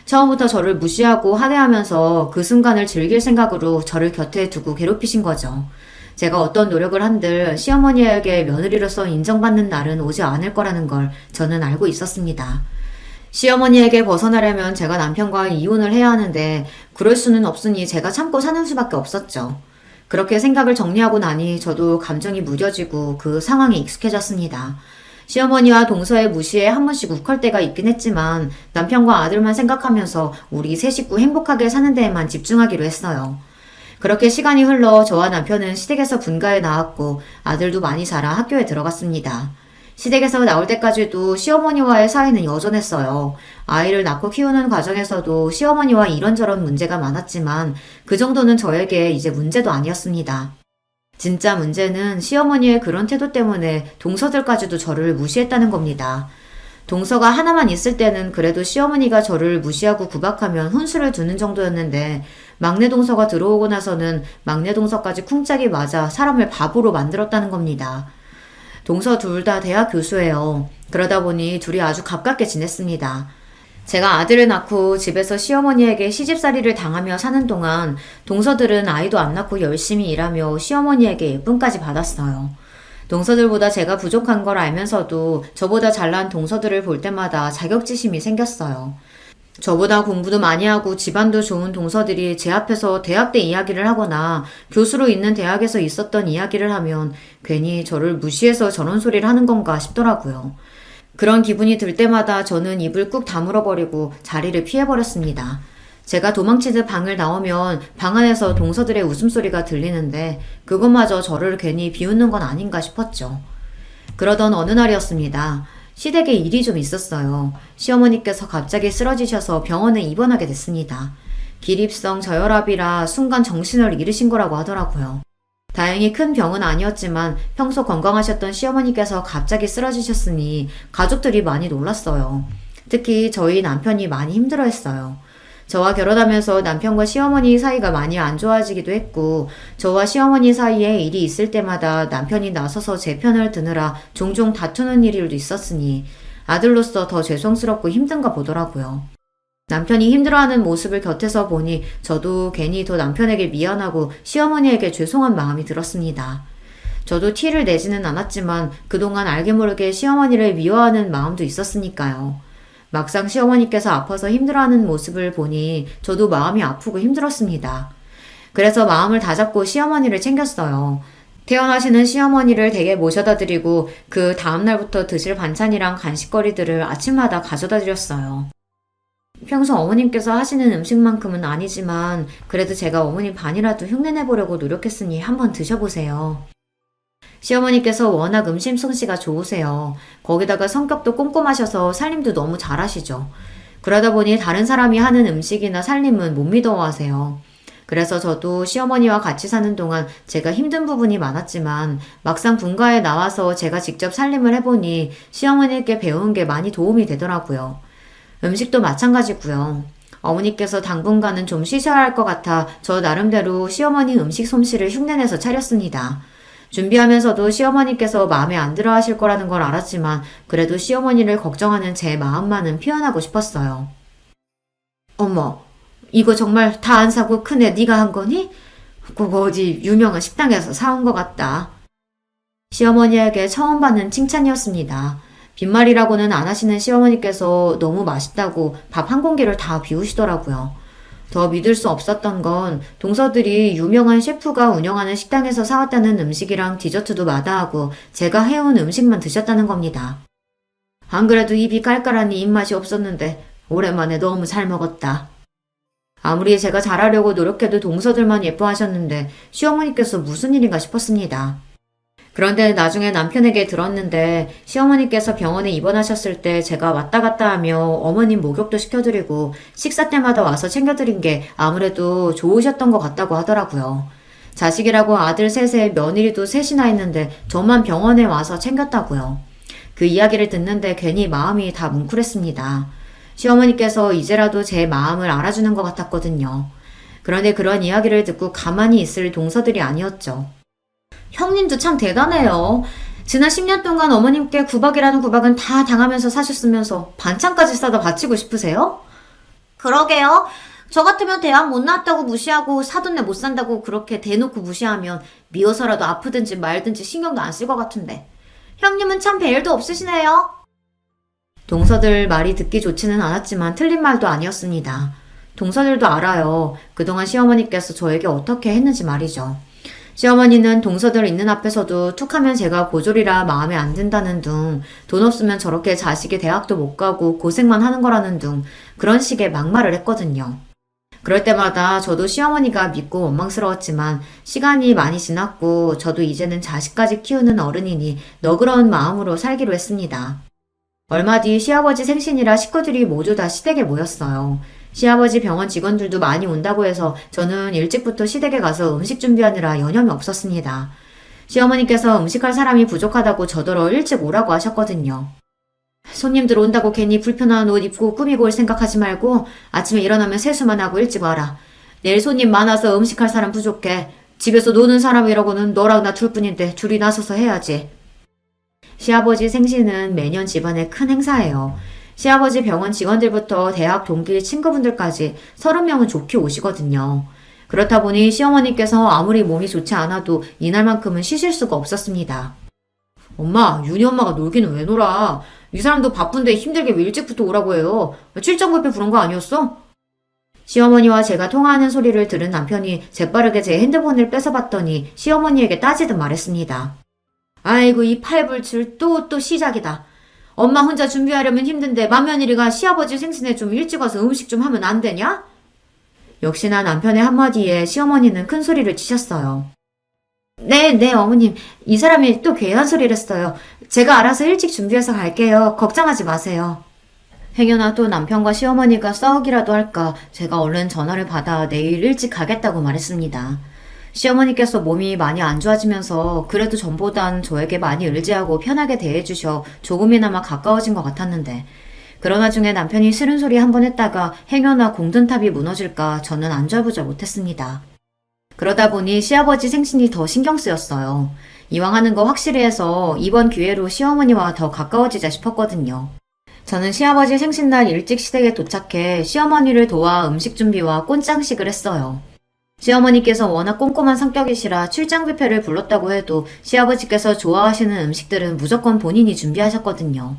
처음부터 저를 무시하고 하대하면서 그 순간을 즐길 생각으로 저를 곁에 두고 괴롭히신 거죠. 제가 어떤 노력을 한들 시어머니에게 며느리로서 인정받는 날은 오지 않을 거라는 걸 저는 알고 있었습니다. 시어머니에게 벗어나려면 제가 남편과 이혼을 해야 하는데 그럴 수는 없으니 제가 참고 사는 수밖에 없었죠. 그렇게 생각을 정리하고 나니 저도 감정이 무뎌지고 그 상황에 익숙해졌습니다. 시어머니와 동서의 무시에 한 번씩 욱할 때가 있긴 했지만 남편과 아들만 생각하면서 우리 세 식구 행복하게 사는 데에만 집중하기로 했어요. 그렇게 시간이 흘러 저와 남편은 시댁에서 분가에 나왔고 아들도 많이 자라 학교에 들어갔습니다. 시댁에서 나올 때까지도 시어머니와의 사이는 여전했어요. 아이를 낳고 키우는 과정에서도 시어머니와 이런저런 문제가 많았지만 그 정도는 저에게 이제 문제도 아니었습니다. 진짜 문제는 시어머니의 그런 태도 때문에 동서들까지도 저를 무시했다는 겁니다. 동서가 하나만 있을 때는 그래도 시어머니가 저를 무시하고 구박하면 훈수를 두는 정도였는데 막내 동서가 들어오고 나서는 막내 동서까지 쿵짝이 맞아 사람을 바보로 만들었다는 겁니다. 동서 둘 다 대학 교수예요. 그러다 보니 둘이 아주 가깝게 지냈습니다. 제가 아들을 낳고 집에서 시어머니에게 시집살이를 당하며 사는 동안 동서들은 아이도 안 낳고 열심히 일하며 시어머니에게 예쁨까지 받았어요. 동서들보다 제가 부족한 걸 알면서도 저보다 잘난 동서들을 볼 때마다 자격지심이 생겼어요. 저보다 공부도 많이 하고 집안도 좋은 동서들이 제 앞에서 대학 때 이야기를 하거나 교수로 있는 대학에서 있었던 이야기를 하면 괜히 저를 무시해서 저런 소리를 하는 건가 싶더라고요. 그런 기분이 들 때마다 저는 입을 꾹 다물어버리고 자리를 피해버렸습니다. 제가 도망치듯 방을 나오면 방 안에서 동서들의 웃음소리가 들리는데 그것마저 저를 괜히 비웃는 건 아닌가 싶었죠. 그러던 어느 날이었습니다. 시댁에 일이 좀 있었어요. 시어머니께서 갑자기 쓰러지셔서 병원에 입원하게 됐습니다. 기립성 저혈압이라 순간 정신을 잃으신 거라고 하더라고요. 다행히 큰 병은 아니었지만 평소 건강하셨던 시어머니께서 갑자기 쓰러지셨으니 가족들이 많이 놀랐어요. 특히 저희 남편이 많이 힘들어했어요. 저와 결혼하면서 남편과 시어머니 사이가 많이 안 좋아지기도 했고 저와 시어머니 사이에 일이 있을 때마다 남편이 나서서 제 편을 드느라 종종 다투는 일도 있었으니 아들로서 더 죄송스럽고 힘든가 보더라고요. 남편이 힘들어하는 모습을 곁에서 보니 저도 괜히 더 남편에게 미안하고 시어머니에게 죄송한 마음이 들었습니다. 저도 티를 내지는 않았지만 그동안 알게 모르게 시어머니를 미워하는 마음도 있었으니까요. 막상 시어머니께서 아파서 힘들어하는 모습을 보니 저도 마음이 아프고 힘들었습니다. 그래서 마음을 다잡고 시어머니를 챙겼어요. 퇴원하시는 시어머니를 댁에 모셔다 드리고 그 다음날부터 드실 반찬이랑 간식거리들을 아침마다 가져다 드렸어요. 평소 어머님께서 하시는 음식만큼은 아니지만 그래도 제가 어머님 반이라도 흉내내보려고 노력했으니 한번 드셔보세요. 시어머니께서 워낙 음식 솜씨가 좋으세요. 거기다가 성격도 꼼꼼하셔서 살림도 너무 잘하시죠. 그러다 보니 다른 사람이 하는 음식이나 살림은 못 믿어하세요. 그래서 저도 시어머니와 같이 사는 동안 제가 힘든 부분이 많았지만 막상 분가에 나와서 제가 직접 살림을 해보니 시어머니께 배운 게 많이 도움이 되더라고요. 음식도 마찬가지고요. 어머니께서 당분간은 좀 쉬셔야 할 것 같아 저 나름대로 시어머니 음식 솜씨를 흉내내서 차렸습니다. 준비하면서도 시어머니께서 마음에 안 들어 하실 거라는 걸 알았지만 그래도 시어머니를 걱정하는 제 마음만은 표현하고 싶었어요. 어머, 이거 정말 다 안 사고 큰애 네가 한 거니? 꼭 어디 유명한 식당에서 사온 것 같다. 시어머니에게 처음 받는 칭찬이었습니다. 빈말이라고는 안 하시는 시어머니께서 너무 맛있다고 밥 한 공기를 다 비우시더라고요. 더 믿을 수 없었던 건 동서들이 유명한 셰프가 운영하는 식당에서 사왔다는 음식이랑 디저트도 마다하고 제가 해온 음식만 드셨다는 겁니다. 안 그래도 입이 깔깔하니 입맛이 없었는데 오랜만에 너무 잘 먹었다. 아무리 제가 잘하려고 노력해도 동서들만 예뻐하셨는데 시어머니께서 무슨 일인가 싶었습니다. 그런데 나중에 남편에게 들었는데 시어머니께서 병원에 입원하셨을 때 제가 왔다 갔다 하며 어머님 목욕도 시켜드리고 식사 때마다 와서 챙겨드린 게 아무래도 좋으셨던 것 같다고 하더라고요. 자식이라고 아들 셋에 며느리도 셋이나 있는데 저만 병원에 와서 챙겼다고요. 그 이야기를 듣는데 괜히 마음이 다 뭉클했습니다. 시어머니께서 이제라도 제 마음을 알아주는 것 같았거든요. 그런데 그런 이야기를 듣고 가만히 있을 동서들이 아니었죠. 형님도 참 대단해요. 지난 10년 동안 어머님께 구박이라는 구박은 다 당하면서 사셨으면서 반찬까지 싸다 바치고 싶으세요? 그러게요. 저 같으면 대학 못 나왔다고 무시하고 사돈네 못 산다고 그렇게 대놓고 무시하면 미워서라도 아프든지 말든지 신경도 안 쓸 것 같은데. 형님은 참 배일도 없으시네요. 동서들 말이 듣기 좋지는 않았지만 틀린 말도 아니었습니다. 동서들도 알아요. 그동안 시어머니께서 저에게 어떻게 했는지 말이죠. 시어머니는 동서들 있는 앞에서도 툭하면 제가 고졸이라 마음에 안 든다는 둥, 돈 없으면 저렇게 자식이 대학도 못 가고 고생만 하는 거라는 둥, 그런 식의 막말을 했거든요. 그럴 때마다 저도 시어머니가 믿고 원망스러웠지만 시간이 많이 지났고 저도 이제는 자식까지 키우는 어른이니 너그러운 마음으로 살기로 했습니다. 얼마 뒤 시아버지 생신이라 식구들이 모두 다 시댁에 모였어요. 시아버지 병원 직원들도 많이 온다고 해서 저는 일찍부터 시댁에 가서 음식 준비하느라 여념이 없었습니다. 시어머니께서 음식할 사람이 부족하다고 저더러 일찍 오라고 하셨거든요. 손님들 온다고 괜히 불편한 옷 입고 꾸미고 올 생각하지 말고 아침에 일어나면 세수만 하고 일찍 와라. 내일 손님 많아서 음식할 사람 부족해. 집에서 노는 사람이라고는 너랑 나 둘뿐인데 둘이 나서서 해야지. 시아버지 생신은 매년 집안의 큰 행사예요. 시아버지 병원 직원들부터 대학 동기 친구분들까지 30명은 좋게 오시거든요. 그렇다 보니 시어머니께서 아무리 몸이 좋지 않아도 이날만큼은 쉬실 수가 없었습니다. 엄마, 윤희 엄마가 놀기는 왜 놀아? 이 사람도 바쁜데 힘들게 왜 일찍부터 오라고 해요? 출장 뷔페 부른 거 아니었어? 시어머니와 제가 통화하는 소리를 들은 남편이 재빠르게 제 핸드폰을 뺏어봤더니 시어머니에게 따지듯 말했습니다. 아이고, 이 팔불출 또 시작이다. 엄마 혼자 준비하려면 힘든데 맏며느리가 시아버지 생신에 좀 일찍 와서 음식 좀 하면 안 되냐? 역시나 남편의 한마디에 시어머니는 큰 소리를 치셨어요. 네, 어머님. 이 사람이 또 괴한 소리를 했어요. 제가 알아서 일찍 준비해서 갈게요. 걱정하지 마세요. 행여나 또 남편과 시어머니가 싸우기라도 할까 제가 얼른 전화를 받아 내일 일찍 가겠다고 말했습니다. 시어머니께서 몸이 많이 안 좋아지면서 그래도 전보단 저에게 많이 의지하고 편하게 대해주셔 조금이나마 가까워진 것 같았는데 그런 와중에 남편이 싫은 소리 한 번 했다가 행여나 공든탑이 무너질까 저는 안절부절 못했습니다. 그러다 보니 시아버지 생신이 더 신경 쓰였어요. 이왕 하는 거 확실히 해서 이번 기회로 시어머니와 더 가까워지자 싶었거든요. 저는 시아버지 생신날 일찍 시댁에 도착해 시어머니를 도와 음식 준비와 꽃장식을 했어요. 시어머니께서 워낙 꼼꼼한 성격이시라 출장 뷔페를 불렀다고 해도 시아버지께서 좋아하시는 음식들은 무조건 본인이 준비하셨거든요.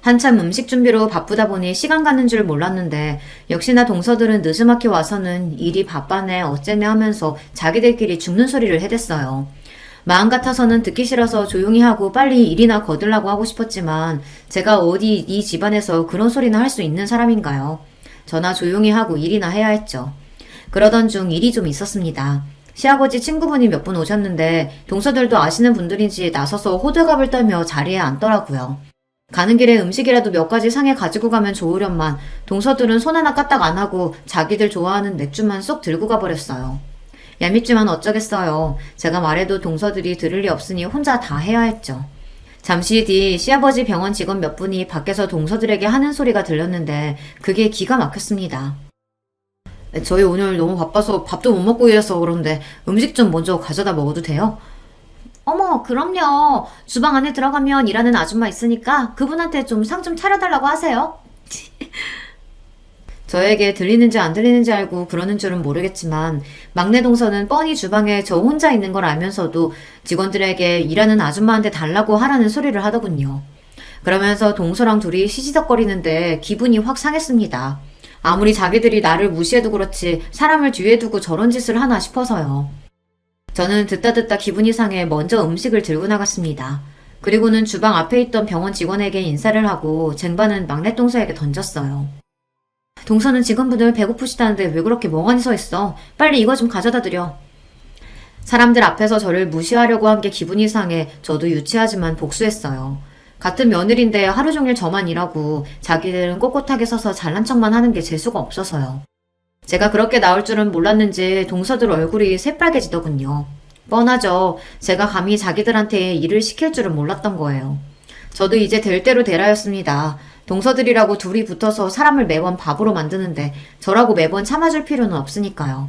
한참 음식 준비로 바쁘다 보니 시간 가는 줄 몰랐는데 역시나 동서들은 느스맣게 와서는 일이 바빠네 어째네 하면서 자기들끼리 죽는 소리를 해댔어요. 마음 같아서는 듣기 싫어서 조용히 하고 빨리 일이나 거들라고 하고 싶었지만 제가 어디 이 집안에서 그런 소리나 할 수 있는 사람인가요? 저나 조용히 하고 일이나 해야 했죠. 그러던 중 일이 좀 있었습니다. 시아버지 친구분이 몇 분 오셨는데 동서들도 아시는 분들인지 나서서 호들갑을 떨며 자리에 앉더라고요. 가는 길에 음식이라도 몇 가지 상에 가지고 가면 좋으련만 동서들은 손 하나 까딱 안 하고 자기들 좋아하는 맥주만 쏙 들고 가버렸어요. 얄밉지만 어쩌겠어요. 제가 말해도 동서들이 들을 리 없으니 혼자 다 해야 했죠. 잠시 뒤 시아버지 병원 직원 몇 분이 밖에서 동서들에게 하는 소리가 들렸는데 그게 기가 막혔습니다. 저희 오늘 너무 바빠서 밥도 못 먹고 이래서 그런데 음식 좀 먼저 가져다 먹어도 돼요? 어머, 그럼요. 주방 안에 들어가면 일하는 아줌마 있으니까 그분한테 좀 상 좀 차려달라고 하세요. 저에게 들리는지 안 들리는지 알고 그러는 줄은 모르겠지만 막내 동서는 뻔히 주방에 저 혼자 있는 걸 알면서도 직원들에게 일하는 아줌마한테 달라고 하라는 소리를 하더군요. 그러면서 동서랑 둘이 시시덕거리는데 기분이 확 상했습니다. 아무리 자기들이 나를 무시해도 그렇지 사람을 뒤에 두고 저런 짓을 하나 싶어서요. 저는 듣다 기분이 상해 먼저 음식을 들고 나갔습니다. 그리고는 주방 앞에 있던 병원 직원에게 인사를 하고 쟁반은 막내 동서에게 던졌어요. 동서는 직원분들 배고프시다는데 왜 그렇게 멍하니 서 있어? 빨리 이거 좀 가져다 드려. 사람들 앞에서 저를 무시하려고 한 게 기분이 상해 저도 유치하지만 복수했어요. 같은 며느리인데 하루 종일 저만 일하고 자기들은 꼿꼿하게 서서 잘난 척만 하는 게 재수가 없어서요. 제가 그렇게 나올 줄은 몰랐는지 동서들 얼굴이 새빨개지더군요. 뻔하죠. 제가 감히 자기들한테 일을 시킬 줄은 몰랐던 거예요. 저도 이제 될 대로 되라였습니다. 동서들이라고 둘이 붙어서 사람을 매번 바보로 만드는데 저라고 매번 참아줄 필요는 없으니까요.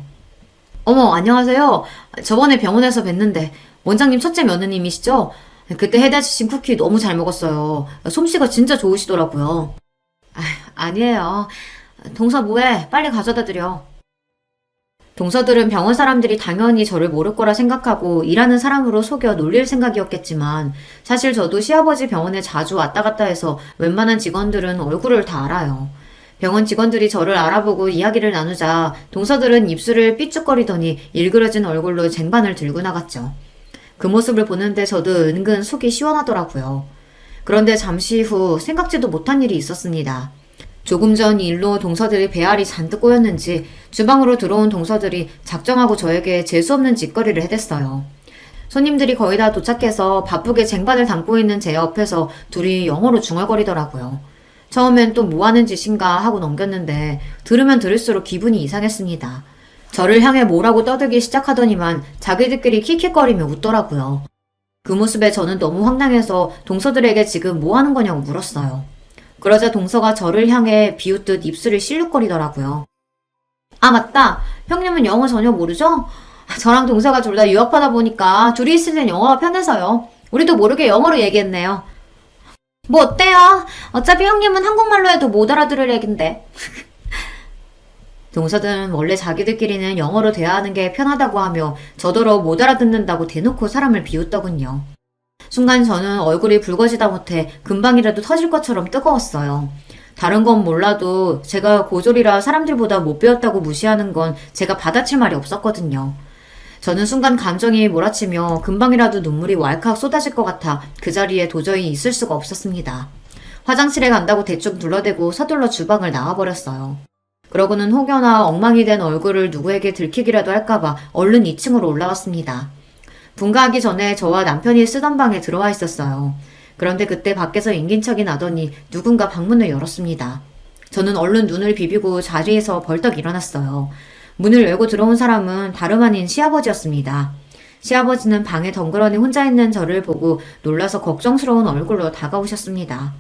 어머, 안녕하세요. 저번에 병원에서 뵀는데 원장님 첫째 며느님이시죠? 그때 해다 주신 쿠키 너무 잘 먹었어요. 솜씨가 진짜 좋으시더라고요. 아니에요. 동서 뭐해? 빨리 가져다 드려. 동서들은 병원 사람들이 당연히 저를 모를 거라 생각하고 일하는 사람으로 속여 놀릴 생각이었겠지만 사실 저도 시아버지 병원에 자주 왔다 갔다 해서 웬만한 직원들은 얼굴을 다 알아요. 병원 직원들이 저를 알아보고 이야기를 나누자 동서들은 입술을 삐죽거리더니 일그러진 얼굴로 쟁반을 들고 나갔죠. 그 모습을 보는데 저도 은근 속이 시원하더라고요. 그런데 잠시 후 생각지도 못한 일이 있었습니다. 조금 전 일로 동서들이 배알이 잔뜩 꼬였는지 주방으로 들어온 동서들이 작정하고 저에게 재수없는 짓거리를 해댔어요. 손님들이 거의 다 도착해서 바쁘게 쟁반을 담고 있는 제 옆에서 둘이 영어로 중얼거리더라고요. 처음엔 또 뭐하는 짓인가 하고 넘겼는데 들으면 들을수록 기분이 이상했습니다. 저를 향해 뭐라고 떠들기 시작하더니만 자기들끼리 킥킥거리며 웃더라고요. 그 모습에 저는 너무 황당해서 동서들에게 지금 뭐하는 거냐고 물었어요. 그러자 동서가 저를 향해 비웃듯 입술을 실룩거리더라고요. 아, 맞다. 형님은 영어 전혀 모르죠? 저랑 동서가 둘 다 유학하다 보니까 둘이 있을 땐 영어가 편해서요. 우리도 모르게 영어로 얘기했네요. 뭐 어때요? 어차피 형님은 한국말로 해도 못 알아들을 얘긴데. 동서들은 원래 자기들끼리는 영어로 대화하는 게 편하다고 하며 저더러 못 알아듣는다고 대놓고 사람을 비웃더군요. 순간 저는 얼굴이 붉어지다 못해 금방이라도 터질 것처럼 뜨거웠어요. 다른 건 몰라도 제가 고졸이라 사람들보다 못 배웠다고 무시하는 건 제가 받아칠 말이 없었거든요. 저는 순간 감정이 몰아치며 금방이라도 눈물이 왈칵 쏟아질 것 같아 그 자리에 도저히 있을 수가 없었습니다. 화장실에 간다고 대충 둘러대고 서둘러 주방을 나와버렸어요. 그러고는 혹여나 엉망이 된 얼굴을 누구에게 들키기라도 할까봐 얼른 2층으로 올라왔습니다. 분가하기 전에 저와 남편이 쓰던 방에 들어와 있었어요. 그런데 그때 밖에서 인긴척이 나더니 누군가 방문을 열었습니다. 저는 얼른 눈을 비비고 자리에서 벌떡 일어났어요. 문을 열고 들어온 사람은 다름 아닌 시아버지였습니다. 시아버지는 방에 덩그러니 혼자 있는 저를 보고 놀라서 걱정스러운 얼굴로 다가오셨습니다.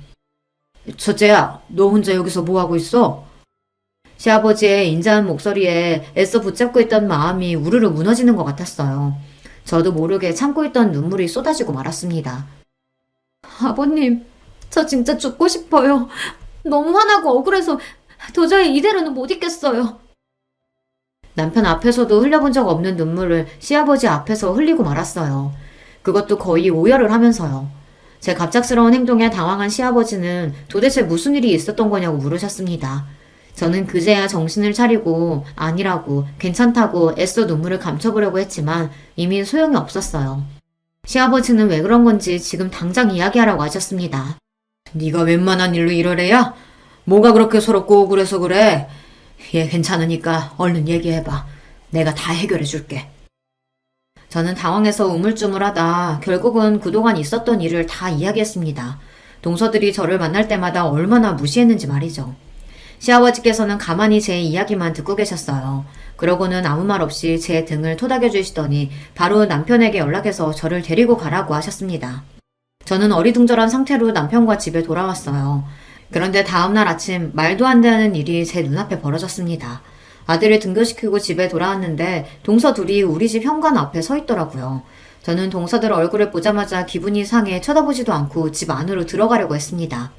첫째야, 너 혼자 여기서 뭐하고 있어? 시아버지의 인자한 목소리에 애써 붙잡고 있던 마음이 우르르 무너지는 것 같았어요. 저도 모르게 참고 있던 눈물이 쏟아지고 말았습니다. 아버님, 저 진짜 죽고 싶어요. 너무 화나고 억울해서 도저히 이대로는 못 있겠어요. 남편 앞에서도 흘려본 적 없는 눈물을 시아버지 앞에서 흘리고 말았어요. 그것도 거의 오열을 하면서요. 제 갑작스러운 행동에 당황한 시아버지는 도대체 무슨 일이 있었던 거냐고 물으셨습니다. 저는 그제야 정신을 차리고 아니라고 괜찮다고 애써 눈물을 감춰보려고 했지만 이미 소용이 없었어요. 시아버지는 왜 그런 건지 지금 당장 이야기하라고 하셨습니다. 네가 웬만한 일로 이러래야? 뭐가 그렇게 서럽고 억울해서 그래? 얘 괜찮으니까 얼른 얘기해봐. 내가 다 해결해줄게. 저는 당황해서 우물쭈물하다 결국은 그동안 있었던 일을 다 이야기했습니다. 동서들이 저를 만날 때마다 얼마나 무시했는지 말이죠. 시아버지께서는 가만히 제 이야기만 듣고 계셨어요. 그러고는 아무 말 없이 제 등을 토닥여 주시더니 바로 남편에게 연락해서 저를 데리고 가라고 하셨습니다. 저는 어리둥절한 상태로 남편과 집에 돌아왔어요. 그런데 다음날 아침 말도 안 되는 일이 제 눈앞에 벌어졌습니다. 아들을 등교시키고 집에 돌아왔는데 동서 둘이 우리 집 현관 앞에 서 있더라고요. 저는 동서들 얼굴을 보자마자 기분이 상해 쳐다보지도 않고 집 안으로 들어가려고 했습니다.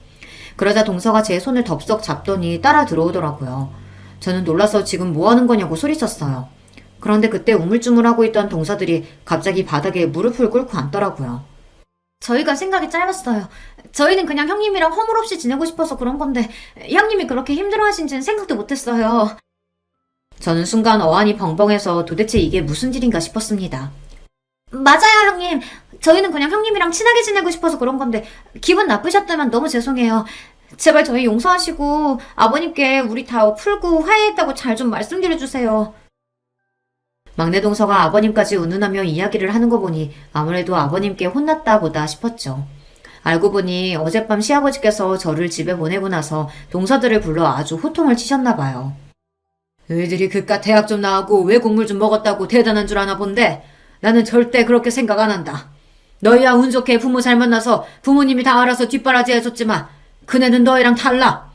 그러자 동서가 제 손을 덥석 잡더니 따라 들어오더라고요. 저는 놀라서 지금 뭐 하는 거냐고 소리쳤어요. 그런데 그때 우물쭈물하고 있던 동서들이 갑자기 바닥에 무릎을 꿇고 앉더라고요. 저희가 생각이 짧았어요. 저희는 그냥 형님이랑 허물없이 지내고 싶어서 그런 건데 형님이 그렇게 힘들어하신지는 생각도 못했어요. 저는 순간 어안이 벙벙해서 도대체 이게 무슨 일인가 싶었습니다. 맞아요, 형님. 저희는 그냥 형님이랑 친하게 지내고 싶어서 그런 건데 기분 나쁘셨다면 너무 죄송해요. 제발 저희 용서하시고 아버님께 우리 다 풀고 화해했다고 잘 좀 말씀드려주세요. 막내 동서가 아버님까지 운운하며 이야기를 하는 거 보니 아무래도 아버님께 혼났다 보다 싶었죠. 알고 보니 어젯밤 시아버지께서 저를 집에 보내고 나서 동서들을 불러 아주 호통을 치셨나 봐요. 너희들이 그깟 대학 좀 나오고 외국물 좀 먹었다고 대단한 줄 아나 본데 나는 절대 그렇게 생각 안 한다. 너희야 운 좋게 부모 잘 만나서 부모님이 다 알아서 뒷바라지 해줬지만 그네는 너희랑 달라.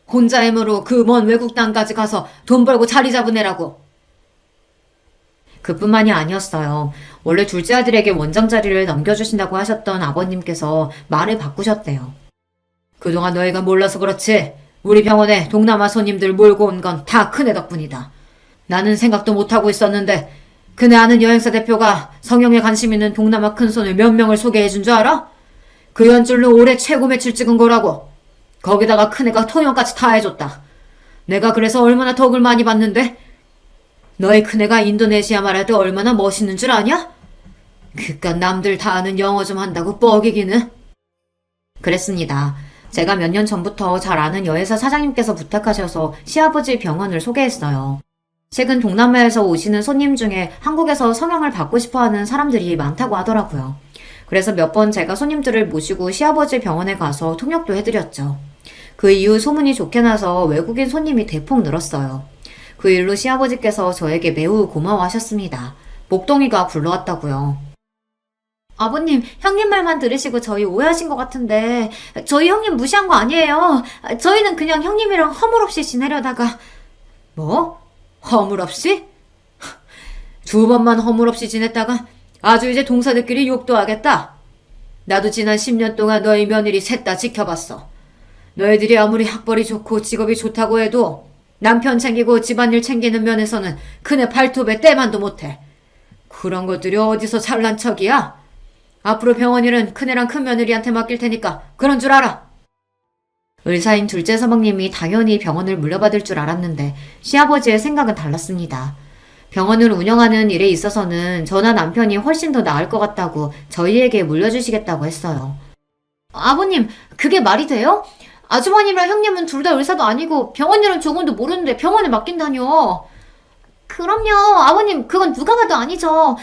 혼자 힘으로 그 먼 외국 땅까지 가서 돈 벌고 자리 잡은 애라고. 그뿐만이 아니었어요. 원래 둘째 아들에게 원장 자리를 넘겨주신다고 하셨던 아버님께서 말을 바꾸셨대요. 그동안 너희가 몰라서 그렇지 우리 병원에 동남아 손님들 몰고 온 건 다 큰애 덕분이다. 나는 생각도 못하고 있었는데 그네 아는 여행사 대표가 성형에 관심 있는 동남아 큰손을 몇 명을 소개해준 줄 알아? 그 연줄로 올해 최고 매출 찍은 거라고. 거기다가 큰애가 통역까지 다 해줬다. 내가 그래서 얼마나 덕을 많이 받는데? 너희 큰애가 인도네시아 말할 때 얼마나 멋있는 줄 아냐? 그깟 남들 다 아는 영어 좀 한다고 뻐기기는. 그랬습니다. 제가 몇 년 전부터 잘 아는 여회사 사장님께서 부탁하셔서 시아버지 병원을 소개했어요. 최근 동남아에서 오시는 손님 중에 한국에서 성형을 받고 싶어하는 사람들이 많다고 하더라고요. 그래서 몇 번 제가 손님들을 모시고 시아버지 병원에 가서 통역도 해드렸죠. 그 이후 소문이 좋게 나서 외국인 손님이 대폭 늘었어요. 그 일로 시아버지께서 저에게 매우 고마워하셨습니다. 목동이가 굴러왔다고요. 아버님, 형님 말만 들으시고 저희 오해하신 것 같은데, 저희 형님 무시한 거 아니에요. 저희는 그냥 형님이랑 허물없이 지내려다가. 뭐? 허물없이? 두 번만 허물없이 지냈다가 아주 이제 동서들끼리 욕도 하겠다. 나도 지난 10년 동안 너희 며느리 셋 다 지켜봤어. 너희들이 아무리 학벌이 좋고 직업이 좋다고 해도 남편 챙기고 집안일 챙기는 면에서는 그네 발톱에 때만도 못해. 그런 것들이 어디서 잘난 척이야? 앞으로 병원 일은 큰애랑 큰며느리한테 맡길 테니까 그런 줄 알아. 의사인 둘째 서방님이 당연히 병원을 물려받을 줄 알았는데 시아버지의 생각은 달랐습니다. 병원을 운영하는 일에 있어서는 저나 남편이 훨씬 더 나을 것 같다고 저희에게 물려주시겠다고 했어요. 아버님, 그게 말이 돼요? 아주버님이랑 형님은 둘 다 의사도 아니고 병원 일은 조금도 모르는데 병원에 맡긴다뇨. 그럼요. 아버님, 그건 누가 봐도 아니죠.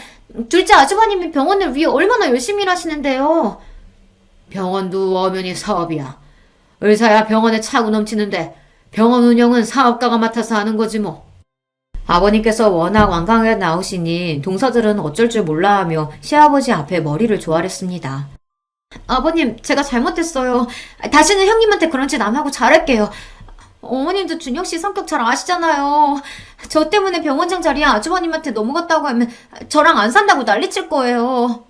둘째 아주버님이 병원을 위해 얼마나 열심히 일하시는데요. 병원도 엄연히 사업이야. 의사야 병원에 차고 넘치는데 병원 운영은 사업가가 맡아서 하는 거지 뭐. 아버님께서 워낙 완강하게 나오시니 동서들은 어쩔 줄 몰라 하며 시아버지 앞에 머리를 조아렸습니다. 아버님, 제가 잘못했어요. 다시는 형님한테 그런 짓 안 하고 잘할게요. 어머님도 준혁씨 성격 잘 아시잖아요. 저 때문에 병원장 자리에 아주버님한테 넘어갔다고 하면 저랑 안 산다고 난리칠 거예요.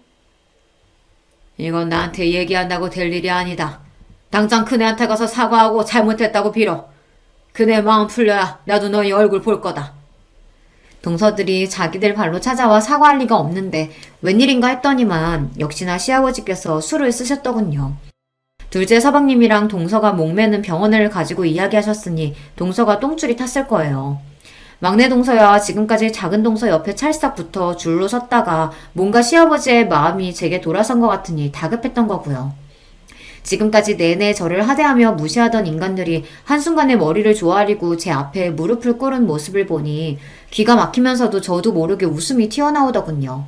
이건 나한테 얘기한다고 될 일이 아니다. 당장 큰애한테 가서 사과하고 잘못했다고 빌어. 그네 마음 풀려야 나도 너희 얼굴 볼 거다. 동서들이 자기들 발로 찾아와 사과할 리가 없는데 웬일인가 했더니만 역시나 시아버지께서 술을 쓰셨더군요. 둘째 서방님이랑 동서가 목매는 병원을 가지고 이야기하셨으니 동서가 똥줄이 탔을 거예요. 막내 동서야 지금까지 작은 동서 옆에 찰싹 붙어 줄로 섰다가 뭔가 시아버지의 마음이 제게 돌아선 것 같으니 다급했던 거고요. 지금까지 내내 저를 하대하며 무시하던 인간들이 한순간에 머리를 조아리고 제 앞에 무릎을 꿇은 모습을 보니 기가 막히면서도 저도 모르게 웃음이 튀어나오더군요.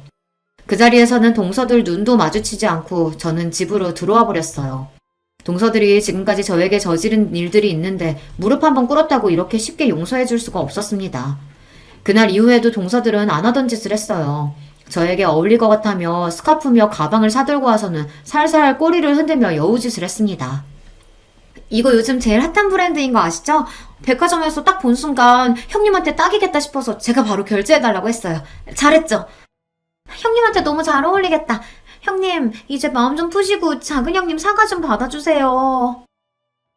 그 자리에서는 동서들 눈도 마주치지 않고 저는 집으로 들어와 버렸어요. 동서들이 지금까지 저에게 저지른 일들이 있는데 무릎 한번 꿇었다고 이렇게 쉽게 용서해 줄 수가 없었습니다. 그날 이후에도 동서들은 안 하던 짓을 했어요. 저에게 어울릴 것 같다며 스카프며 가방을 사들고 와서는 살살 꼬리를 흔들며 여우짓을 했습니다. 이거 요즘 제일 핫한 브랜드인 거 아시죠? 백화점에서 딱 본 순간 형님한테 딱이겠다 싶어서 제가 바로 결제해달라고 했어요. 잘했죠? 형님한테 너무 잘 어울리겠다. 형님, 이제 마음 좀 푸시고 작은 형님 사과 좀 받아주세요.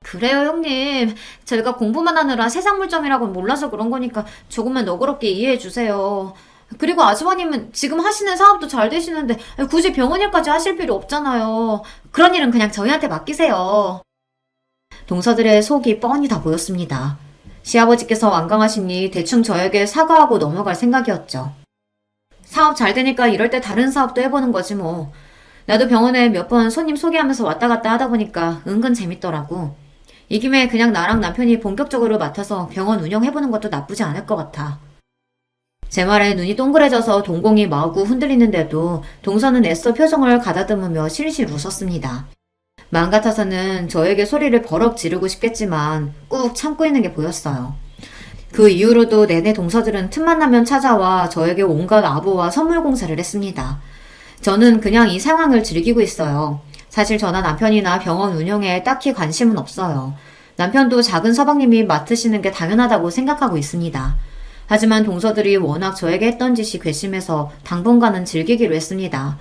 그래요, 형님. 제가 공부만 하느라 세상 물정이라고는 몰라서 그런 거니까 조금만 너그럽게 이해해주세요. 그리고 아주버님은 지금 하시는 사업도 잘 되시는데 굳이 병원 일까지 하실 필요 없잖아요. 그런 일은 그냥 저희한테 맡기세요. 동서들의 속이 뻔히 다 보였습니다. 시아버지께서 완강하시니 대충 저에게 사과하고 넘어갈 생각이었죠. 사업 잘 되니까 이럴 때 다른 사업도 해보는 거지 뭐. 나도 병원에 몇 번 손님 소개하면서 왔다 갔다 하다 보니까 은근 재밌더라고. 이 김에 그냥 나랑 남편이 본격적으로 맡아서 병원 운영해보는 것도 나쁘지 않을 것 같아. 제 말에 눈이 동그래져서 동공이 마구 흔들리는데도 동서는 애써 표정을 가다듬으며 실실 웃었습니다. 마음 같아서는 저에게 소리를 버럭 지르고 싶겠지만 꾹 참고 있는 게 보였어요. 그 이후로도 내내 동서들은 틈만 나면 찾아와 저에게 온갖 아부와 선물 공세를 했습니다. 저는 그냥 이 상황을 즐기고 있어요. 사실 저나 남편이나 병원 운영에 딱히 관심은 없어요. 남편도 작은 서방님이 맡으시는 게 당연하다고 생각하고 있습니다. 하지만 동서들이 워낙 저에게 했던 짓이 괘씸해서 당분간은 즐기기로 했습니다.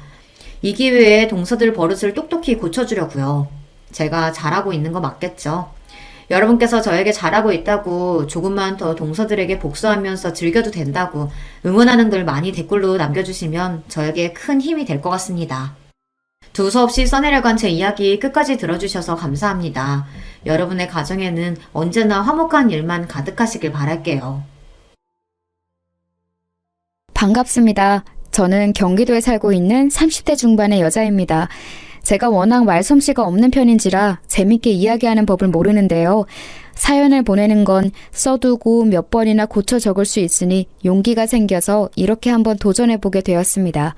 이 기회에 동서들 버릇을 똑똑히 고쳐주려고요. 제가 잘하고 있는 거 맞겠죠? 여러분께서 저에게 잘하고 있다고 조금만 더 동서들에게 복수하면서 즐겨도 된다고 응원하는 글 많이 댓글로 남겨주시면 저에게 큰 힘이 될 것 같습니다. 두서없이 써내려간 제 이야기 끝까지 들어주셔서 감사합니다. 여러분의 가정에는 언제나 화목한 일만 가득하시길 바랄게요. 반갑습니다. 저는 경기도에 살고 있는 30대 중반의 여자입니다. 제가 워낙 말솜씨가 없는 편인지라 재밌게 이야기하는 법을 모르는데요. 사연을 보내는 건 써두고 몇 번이나 고쳐 적을 수 있으니 용기가 생겨서 이렇게 한번 도전해보게 되었습니다.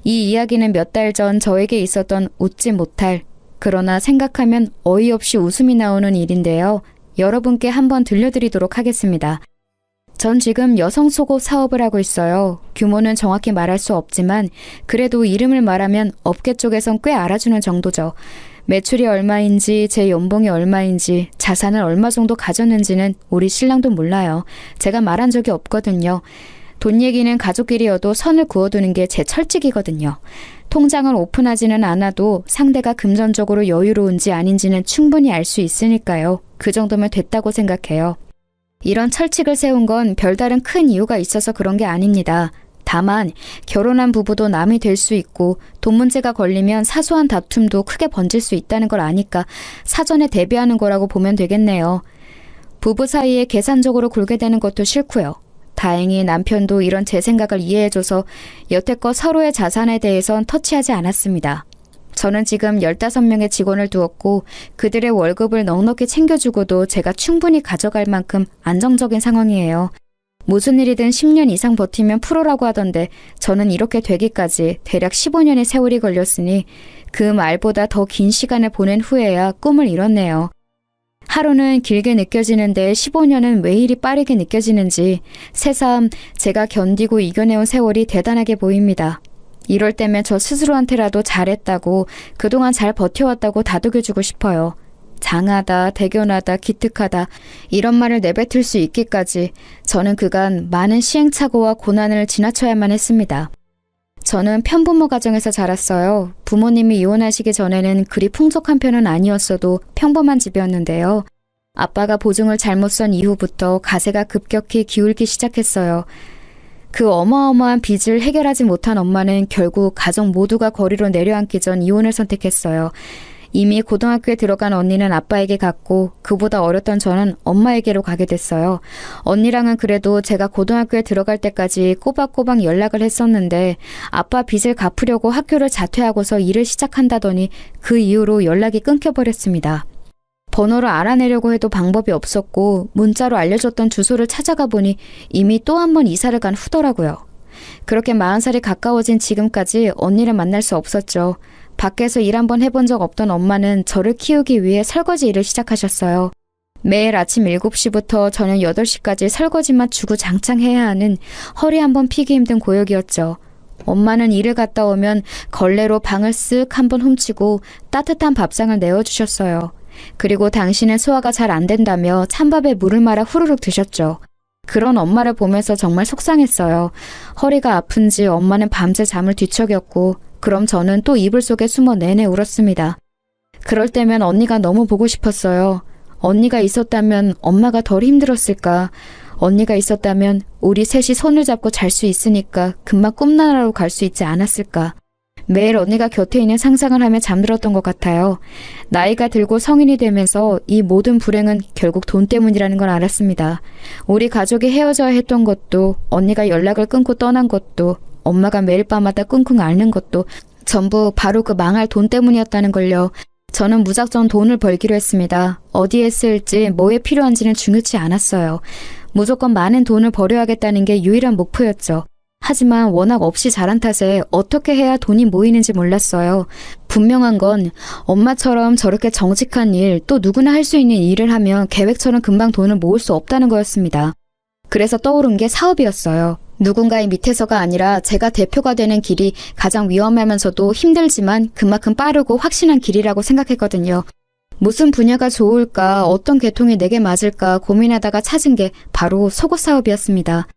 이 이야기는 몇 달 전 저에게 있었던 웃지 못할, 그러나 생각하면 어이없이 웃음이 나오는 일인데요. 여러분께 한번 들려드리도록 하겠습니다. 전 지금 여성 속옷 사업을 하고 있어요. 규모는 정확히 말할 수 없지만 그래도 이름을 말하면 업계 쪽에선 꽤 알아주는 정도죠. 매출이 얼마인지, 제 연봉이 얼마인지, 자산을 얼마 정도 가졌는지는 우리 신랑도 몰라요. 제가 말한 적이 없거든요. 돈 얘기는 가족끼리여도 선을 그어두는 게 제 철칙이거든요. 통장을 오픈하지는 않아도 상대가 금전적으로 여유로운지 아닌지는 충분히 알 수 있으니까요. 그 정도면 됐다고 생각해요. 이런 철칙을 세운 건 별다른 큰 이유가 있어서 그런 게 아닙니다. 다만 결혼한 부부도 남이 될 수 있고 돈 문제가 걸리면 사소한 다툼도 크게 번질 수 있다는 걸 아니까 사전에 대비하는 거라고 보면 되겠네요. 부부 사이에 계산적으로 굴게 되는 것도 싫고요. 다행히 남편도 이런 제 생각을 이해해줘서 여태껏 서로의 자산에 대해선 터치하지 않았습니다. 저는 지금 15명의 직원을 두었고 그들의 월급을 넉넉히 챙겨주고도 제가 충분히 가져갈 만큼 안정적인 상황이에요. 무슨 일이든 10년 이상 버티면 프로라고 하던데 저는 이렇게 되기까지 대략 15년의 세월이 걸렸으니 그 말보다 더 긴 시간을 보낸 후에야 꿈을 이뤘네요. 하루는 길게 느껴지는데 15년은 왜 이리 빠르게 느껴지는지 새삼 제가 견디고 이겨내온 세월이 대단하게 보입니다. 이럴 때면 저 스스로한테라도 잘했다고 그동안 잘 버텨왔다고 다독여주고 싶어요. 장하다, 대견하다, 기특하다 이런 말을 내뱉을 수 있기까지 저는 그간 많은 시행착오와 고난을 지나쳐야만 했습니다. 저는 편부모 가정에서 자랐어요. 부모님이 이혼하시기 전에는 그리 풍족한 편은 아니었어도 평범한 집이었는데요. 아빠가 보증을 잘못 선 이후부터 가세가 급격히 기울기 시작했어요. 그 어마어마한 빚을 해결하지 못한 엄마는 결국 가족 모두가 거리로 내려앉기 전 이혼을 선택했어요. 이미 고등학교에 들어간 언니는 아빠에게 갔고 그보다 어렸던 저는 엄마에게로 가게 됐어요. 언니랑은 그래도 제가 고등학교에 들어갈 때까지 꼬박꼬박 연락을 했었는데 아빠 빚을 갚으려고 학교를 자퇴하고서 일을 시작한다더니 그 이후로 연락이 끊겨버렸습니다. 번호를 알아내려고 해도 방법이 없었고 문자로 알려줬던 주소를 찾아가 보니 이미 또 한 번 이사를 간 후더라고요. 그렇게 40살이 가까워진 지금까지 언니를 만날 수 없었죠. 밖에서 일 한번 해본 적 없던 엄마는 저를 키우기 위해 설거지 일을 시작하셨어요. 매일 아침 7시부터 저녁 8시까지 설거지만 주구장창 해야 하는 허리 한번 피기 힘든 고역이었죠. 엄마는 일을 갔다 오면 걸레로 방을 쓱 한번 훔치고 따뜻한 밥상을 내어주셨어요. 그리고 당신은 소화가 잘 안 된다며 찬밥에 물을 말아 후루룩 드셨죠. 그런 엄마를 보면서 정말 속상했어요. 허리가 아픈지 엄마는 밤새 잠을 뒤척였고 그럼 저는 또 이불 속에 숨어 내내 울었습니다. 그럴 때면 언니가 너무 보고 싶었어요. 언니가 있었다면 엄마가 덜 힘들었을까. 언니가 있었다면 우리 셋이 손을 잡고 잘 수 있으니까 금방 꿈나라로 갈 수 있지 않았을까. 매일 언니가 곁에 있는 상상을 하며 잠들었던 것 같아요. 나이가 들고 성인이 되면서 이 모든 불행은 결국 돈 때문이라는 걸 알았습니다. 우리 가족이 헤어져야 했던 것도, 언니가 연락을 끊고 떠난 것도, 엄마가 매일 밤마다 끙끙 앓는 것도 전부 바로 그 망할 돈 때문이었다는 걸요. 저는 무작정 돈을 벌기로 했습니다. 어디에 쓸지 뭐에 필요한지는 중요치 않았어요. 무조건 많은 돈을 벌여야겠다는 게 유일한 목표였죠. 하지만 워낙 없이 자란 탓에 어떻게 해야 돈이 모이는지 몰랐어요. 분명한 건 엄마처럼 저렇게 정직한 일, 또 누구나 할 수 있는 일을 하면 계획처럼 금방 돈을 모을 수 없다는 거였습니다. 그래서 떠오른 게 사업이었어요. 누군가의 밑에서가 아니라 제가 대표가 되는 길이 가장 위험하면서도 힘들지만 그만큼 빠르고 확신한 길이라고 생각했거든요. 무슨 분야가 좋을까, 어떤 계통이 내게 맞을까 고민하다가 찾은 게 바로 속옷 사업이었습니다.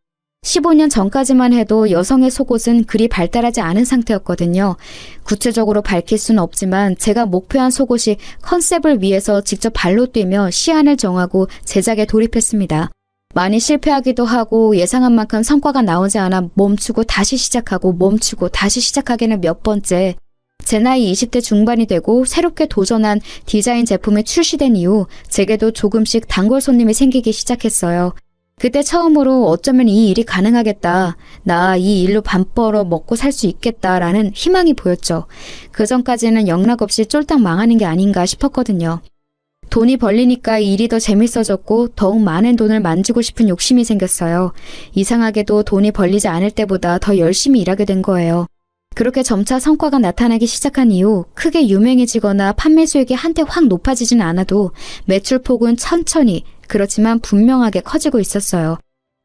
15년 전까지만 해도 여성의 속옷은 그리 발달하지 않은 상태였거든요. 구체적으로 밝힐 수는 없지만 제가 목표한 속옷이 컨셉을 위해서 직접 발로 뛰며 시안을 정하고 제작에 돌입했습니다. 많이 실패하기도 하고 예상한 만큼 성과가 나오지 않아 멈추고 다시 시작하고 멈추고 다시 시작하기는 몇 번째. 제 나이 20대 중반이 되고 새롭게 도전한 디자인 제품이 출시된 이후 제게도 조금씩 단골 손님이 생기기 시작했어요. 그때 처음으로 어쩌면 이 일이 가능하겠다. 나 이 일로 밥 벌어 먹고 살 수 있겠다라는 희망이 보였죠. 그 전까지는 영락없이 쫄딱 망하는 게 아닌가 싶었거든요. 돈이 벌리니까 일이 더 재밌어졌고 더욱 많은 돈을 만지고 싶은 욕심이 생겼어요. 이상하게도 돈이 벌리지 않을 때보다 더 열심히 일하게 된 거예요. 그렇게 점차 성과가 나타나기 시작한 이후 크게 유명해지거나 판매 수익이 한때 확 높아지진 않아도 매출폭은 천천히 그렇지만 분명하게 커지고 있었어요.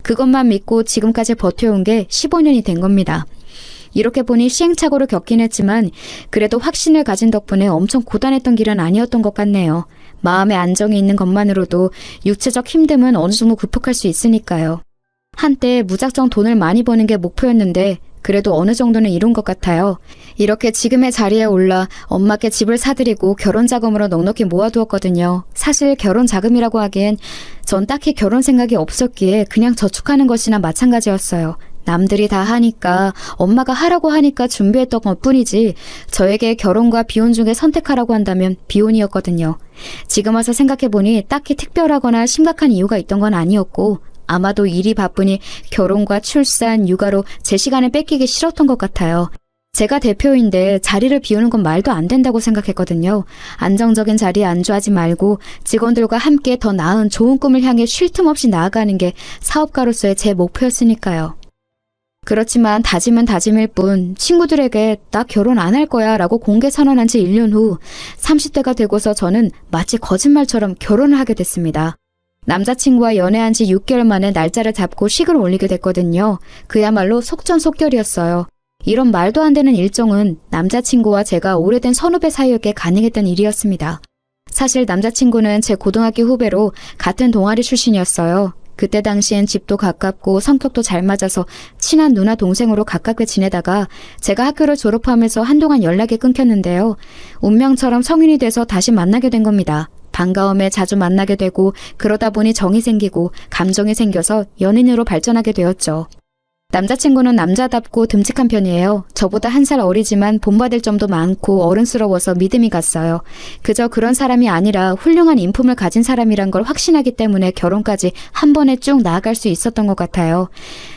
그것만 믿고 지금까지 버텨온 게 15년이 된 겁니다. 이렇게 보니 시행착오를 겪긴 했지만 그래도 확신을 가진 덕분에 엄청 고단했던 길은 아니었던 것 같네요. 마음의 안정이 있는 것만으로도 육체적 힘듦은 어느 정도 극복할 수 있으니까요. 한때 무작정 돈을 많이 버는 게 목표였는데 그래도 어느 정도는 이룬 것 같아요. 이렇게 지금의 자리에 올라 엄마께 집을 사드리고 결혼 자금으로 넉넉히 모아두었거든요. 사실 결혼 자금이라고 하기엔 전 딱히 결혼 생각이 없었기에 그냥 저축하는 것이나 마찬가지였어요. 남들이 다 하니까 엄마가 하라고 하니까 준비했던 것뿐이지 저에게 결혼과 비혼 중에 선택하라고 한다면 비혼이었거든요. 지금 와서 생각해보니 딱히 특별하거나 심각한 이유가 있던 건 아니었고 아마도 일이 바쁘니 결혼과 출산, 육아로 제 시간을 뺏기기 싫었던 것 같아요. 제가 대표인데 자리를 비우는 건 말도 안 된다고 생각했거든요. 안정적인 자리에 안주하지 말고 직원들과 함께 더 나은 좋은 꿈을 향해 쉴 틈 없이 나아가는 게 사업가로서의 제 목표였으니까요. 그렇지만 다짐은 다짐일 뿐 친구들에게 나 결혼 안 할 거야 라고 공개 선언한 지 1년 후 30대가 되고서 저는 마치 거짓말처럼 결혼을 하게 됐습니다. 남자친구와 연애한 지 6개월 만에 날짜를 잡고 식을 올리게 됐거든요. 그야말로 속전속결이었어요. 이런 말도 안 되는 일정은 남자친구와 제가 오래된 선후배 사이였기에 가능했던 일이었습니다. 사실 남자친구는 제 고등학교 후배로 같은 동아리 출신이었어요. 그때 당시엔 집도 가깝고 성격도 잘 맞아서 친한 누나 동생으로 가깝게 지내다가 제가 학교를 졸업하면서 한동안 연락이 끊겼는데요. 운명처럼 성인이 돼서 다시 만나게 된 겁니다. 반가움에 자주 만나게 되고 그러다 보니 정이 생기고 감정이 생겨서 연인으로 발전하게 되었죠. 남자친구는 남자답고 듬직한 편이에요. 저보다 1살 어리지만 본받을 점도 많고 어른스러워서 믿음이 갔어요. 그저 그런 사람이 아니라 훌륭한 인품을 가진 사람이란 걸 확신하기 때문에 결혼까지 한 번에 쭉 나아갈 수 있었던 것 같아요.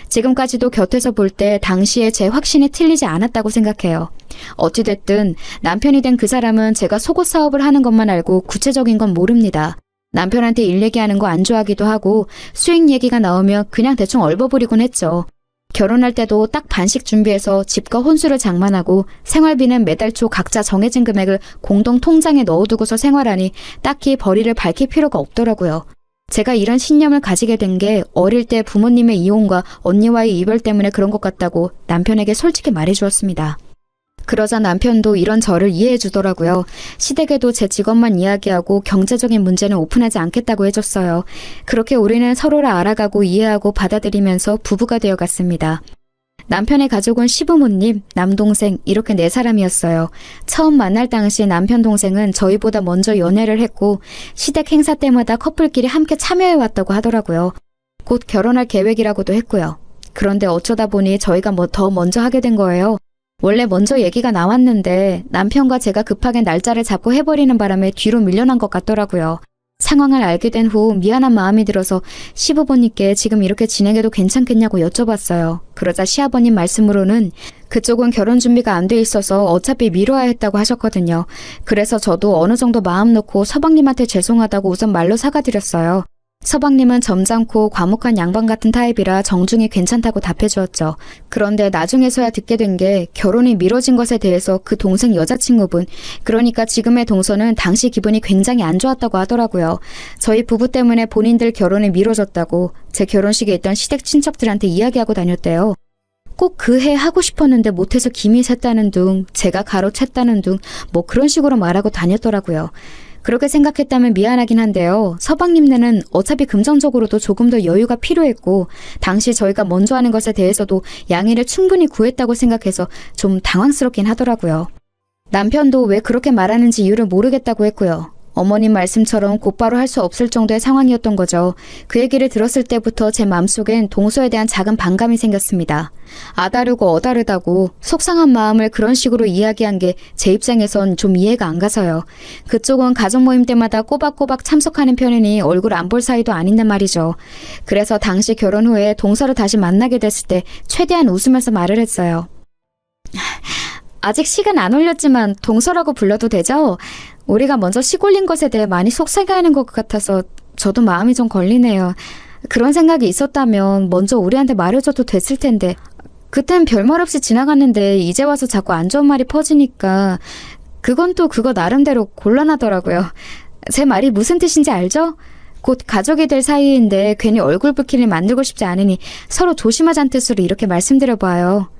지금까지도 곁에서 볼 때 당시에 제 확신이 틀리지 않았다고 생각해요. 어찌됐든 남편이 된 그 사람은 제가 속옷 사업을 하는 것만 알고 구체적인 건 모릅니다. 남편한테 일 얘기하는 거 안 좋아하기도 하고 수익 얘기가 나오면 그냥 대충 얼버무리곤 했죠. 결혼할 때도 딱 반씩 준비해서 집과 혼수를 장만하고 생활비는 매달 초 각자 정해진 금액을 공동 통장에 넣어두고서 생활하니 딱히 벌이를 밝힐 필요가 없더라고요. 제가 이런 신념을 가지게 된 게 어릴 때 부모님의 이혼과 언니와의 이별 때문에 그런 것 같다고 남편에게 솔직히 말해주었습니다. 그러자 남편도 이런 저를 이해해 주더라고요. 시댁에도 제 직업만 이야기하고 경제적인 문제는 오픈하지 않겠다고 해줬어요. 그렇게 우리는 서로를 알아가고 이해하고 받아들이면서 부부가 되어갔습니다. 남편의 가족은 시부모님, 남동생 이렇게 4사람이었어요. 처음 만날 당시 남편 동생은 저희보다 먼저 연애를 했고 시댁 행사 때마다 커플끼리 함께 참여해왔다고 하더라고요. 곧 결혼할 계획이라고도 했고요. 그런데 어쩌다 보니 저희가 더 먼저 하게 된 거예요. 원래 먼저 얘기가 나왔는데 남편과 제가 급하게 날짜를 잡고 해버리는 바람에 뒤로 밀려난 것 같더라고요. 상황을 알게 된 후 미안한 마음이 들어서 시부모님께 지금 이렇게 진행해도 괜찮겠냐고 여쭤봤어요. 그러자 시아버님 말씀으로는 그쪽은 결혼 준비가 안 돼 있어서 어차피 미뤄야 했다고 하셨거든요. 그래서 저도 어느 정도 마음 놓고 서방님한테 죄송하다고 우선 말로 사과드렸어요. 서방님은 점잖고 과묵한 양반 같은 타입이라 정중히 괜찮다고 답해주었죠. 그런데 나중에서야 듣게 된 게 결혼이 미뤄진 것에 대해서 그 동생 여자친구분, 그러니까 지금의 동서는 당시 기분이 굉장히 안 좋았다고 하더라고요. 저희 부부 때문에 본인들 결혼이 미뤄졌다고 제 결혼식에 있던 시댁 친척들한테 이야기하고 다녔대요. 꼭 그 해 하고 싶었는데 못해서 김이 샜다는 둥, 제가 가로챘다는 둥, 뭐 그런 식으로 말하고 다녔더라고요. 그렇게 생각했다면 미안하긴 한데요. 서방님네는 어차피 금전적으로도 조금 더 여유가 필요했고 당시 저희가 먼저 하는 것에 대해서도 양해를 충분히 구했다고 생각해서 좀 당황스럽긴 하더라고요. 남편도 왜 그렇게 말하는지 이유를 모르겠다고 했고요. 어머님 말씀처럼 곧바로 할 수 없을 정도의 상황이었던 거죠. 그 얘기를 들었을 때부터 제 마음속엔 동서에 대한 작은 반감이 생겼습니다. 아다르고 어다르다고 속상한 마음을 그런 식으로 이야기한 게 제 입장에선 좀 이해가 안 가서요. 그쪽은 가족 모임 때마다 꼬박꼬박 참석하는 편이니 얼굴 안 볼 사이도 아닌데 말이죠. 그래서 당시 결혼 후에 동서를 다시 만나게 됐을 때 최대한 웃으면서 말을 했어요. 아직 식은 안 올렸지만 동서라고 불러도 되죠? 우리가 먼저 식 올린 것에 대해 많이 속상해하는 것 같아서 저도 마음이 좀 걸리네요. 그런 생각이 있었다면 먼저 우리한테 말해줘도 됐을 텐데 그땐 별말 없이 지나갔는데 이제 와서 자꾸 안 좋은 말이 퍼지니까 그건 또 그거 나름대로 곤란하더라고요. 제 말이 무슨 뜻인지 알죠? 곧 가족이 될 사이인데 괜히 얼굴 붉히를 만들고 싶지 않으니 서로 조심하자는 뜻으로 이렇게 말씀드려봐요.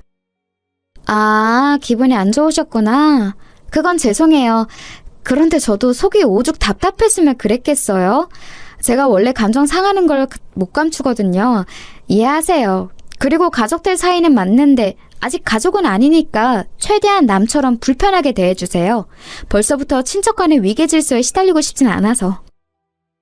아, 기분이 안 좋으셨구나. 그건 죄송해요. 그런데 저도 속이 오죽 답답했으면 그랬겠어요? 제가 원래 감정 상하는 걸 못 감추거든요. 이해하세요. 그리고 가족들 사이는 맞는데 아직 가족은 아니니까 최대한 남처럼 불편하게 대해주세요. 벌써부터 친척 간의 위계 질서에 시달리고 싶진 않아서.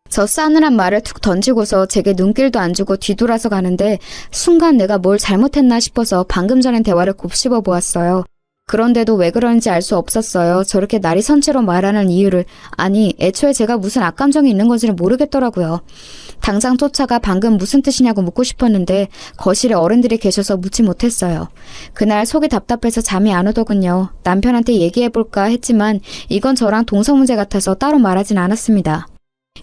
저 싸늘한 말을 툭 던지고서 제게 눈길도 안 주고 뒤돌아서 가는데 순간 내가 뭘 잘못했나 싶어서 방금 전엔 대화를 곱씹어 보았어요. 그런데도 왜 그런지 알 수 없었어요. 저렇게 날이 선체로 말하는 이유를. 아니, 애초에 제가 무슨 악감정이 있는 건지는 모르겠더라고요. 당장 쫓아가 방금 무슨 뜻이냐고 묻고 싶었는데 거실에 어른들이 계셔서 묻지 못했어요. 그날 속이 답답해서 잠이 안 오더군요. 남편한테 얘기해볼까 했지만 이건 저랑 동서 문제 같아서 따로 말하진 않았습니다.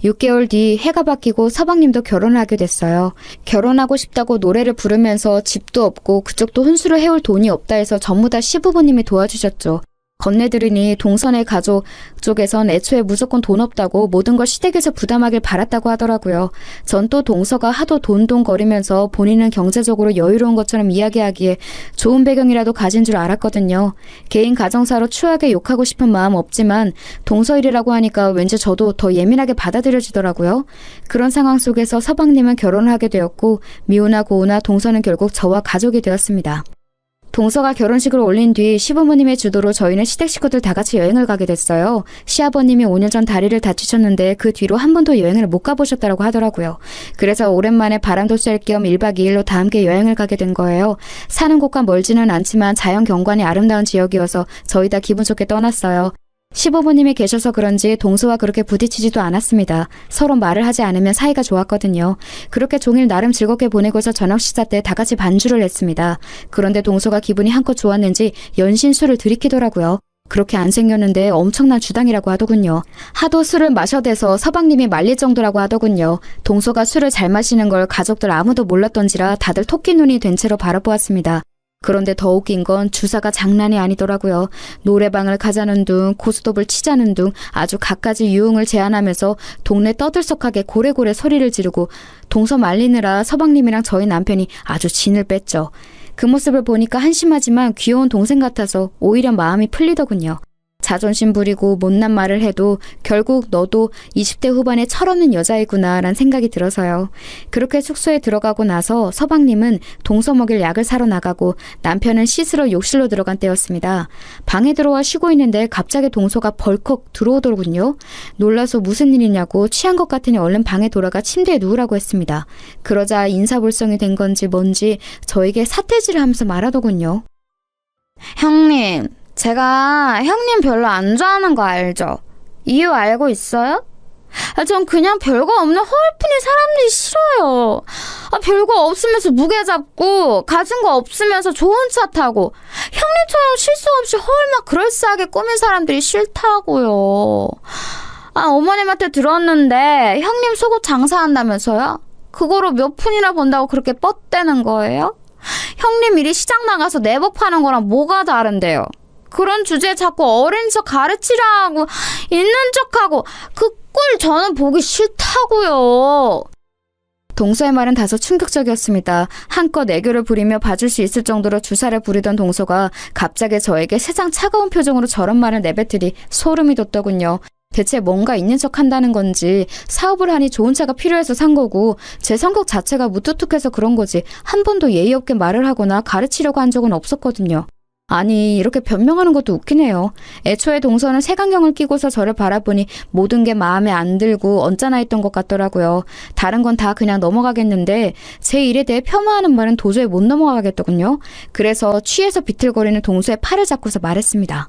6개월 뒤 해가 바뀌고 서방님도 결혼을 하게 됐어요. 결혼하고 싶다고 노래를 부르면서 집도 없고 그쪽도 혼수를 해올 돈이 없다 해서 전부 다 시부모님이 도와주셨죠. 건네들으니 동선의 가족 쪽에선 애초에 무조건 돈 없다고 모든 걸 시댁에서 부담하길 바랐다고 하더라고요. 전 또 동서가 하도 돈돈거리면서 본인은 경제적으로 여유로운 것처럼 이야기하기에 좋은 배경이라도 가진 줄 알았거든요. 개인 가정사로 추하게 욕하고 싶은 마음 없지만 동서 일이라고 하니까 왠지 저도 더 예민하게 받아들여지더라고요. 그런 상황 속에서 서방님은 결혼을 하게 되었고 미우나 고우나 동서는 결국 저와 가족이 되었습니다. 동서가 결혼식을 올린 뒤 시부모님의 주도로 저희는 시댁 식구들 다 같이 여행을 가게 됐어요. 시아버님이 5년 전 다리를 다치셨는데 그 뒤로 한 번도 여행을 못 가보셨다고 하더라고요. 그래서 오랜만에 바람도 쐴 겸 1박 2일로 다 함께 여행을 가게 된 거예요. 사는 곳과 멀지는 않지만 자연 경관이 아름다운 지역이어서 저희 다 기분 좋게 떠났어요. 시부모님이 계셔서 그런지 동서와 그렇게 부딪히지도 않았습니다. 서로 말을 하지 않으면 사이가 좋았거든요. 그렇게 종일 나름 즐겁게 보내고서 저녁 식사 때 다 같이 반주를 했습니다. 그런데 동서가 기분이 한껏 좋았는지 연신 술을 들이키더라고요. 그렇게 안 생겼는데 엄청난 주당이라고 하더군요. 하도 술을 마셔대서 서방님이 말릴 정도라고 하더군요. 동서가 술을 잘 마시는 걸 가족들 아무도 몰랐던지라 다들 토끼 눈이 된 채로 바라보았습니다. 그런데 더 웃긴 건 주사가 장난이 아니더라고요. 노래방을 가자는 둥, 고스톱을 치자는 둥 아주 갖가지 유흥을 제안하면서 동네 떠들썩하게 고래고래 소리를 지르고 동서 말리느라 서방님이랑 저희 남편이 아주 진을 뺐죠. 그 모습을 보니까 한심하지만 귀여운 동생 같아서 오히려 마음이 풀리더군요. 자존심 부리고 못난 말을 해도 결국 너도 20대 후반의 철없는 여자이구나 라는 생각이 들어서요. 그렇게 숙소에 들어가고 나서 서방님은 동서 먹일 약을 사러 나가고 남편은 씻으러 욕실로 들어간 때였습니다. 방에 들어와 쉬고 있는데 갑자기 동서가 벌컥 들어오더군요. 놀라서 무슨 일이냐고 취한 것 같으니 얼른 방에 돌아가 침대에 누우라고 했습니다. 그러자 인사불성이 된 건지 뭔지 저에게 사태질을 하면서 말하더군요. 형님, 제가 형님 별로 안 좋아하는 거 알죠? 이유 알고 있어요? 전 그냥 별거 없는 허울뿐인 사람들이 싫어요. 별거 없으면서 무게 잡고 가진 거 없으면서 좋은 차 타고 형님처럼 실수 없이 허울만 그럴싸하게 꾸민 사람들이 싫다고요. 어머님한테 들었는데 형님 속옷 장사한다면서요? 그거로 몇 푼이나 번다고 그렇게 뻗대는 거예요? 형님 일이 시장 나가서 내복 파는 거랑 뭐가 다른데요? 그런 주제에 자꾸 어린 척 가르치려 하고 있는 척하고 그 꼴 저는 보기 싫다고요. 동서의 말은 다소 충격적이었습니다. 한껏 애교를 부리며 봐줄 수 있을 정도로 주사를 부리던 동서가 갑자기 저에게 세상 차가운 표정으로 저런 말을 내뱉으니 소름이 돋더군요. 대체 뭔가 있는 척 한다는 건지 사업을 하니 좋은 차가 필요해서 산 거고 제 성격 자체가 무뚝뚝해서 그런 거지 한 번도 예의 없게 말을 하거나 가르치려고 한 적은 없었거든요. 아니 이렇게 변명하는 것도 웃기네요. 애초에 동서는 색안경을 끼고서 저를 바라보니 모든 게 마음에 안 들고 언짢아 했던 것 같더라고요. 다른 건 다 그냥 넘어가겠는데 제 일에 대해 폄하하는 말은 도저히 못 넘어가겠더군요. 그래서 취해서 비틀거리는 동서의 팔을 잡고서 말했습니다.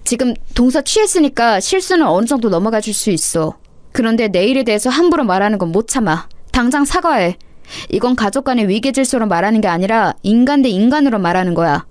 지금 동서 취했으니까 실수는 어느 정도 넘어가 줄 수 있어. 그런데 내 일에 대해서 함부로 말하는 건 못 참아. 당장 사과해. 이건 가족 간의 위계 질서로 말하는 게 아니라 인간 대 인간으로 말하는 거야.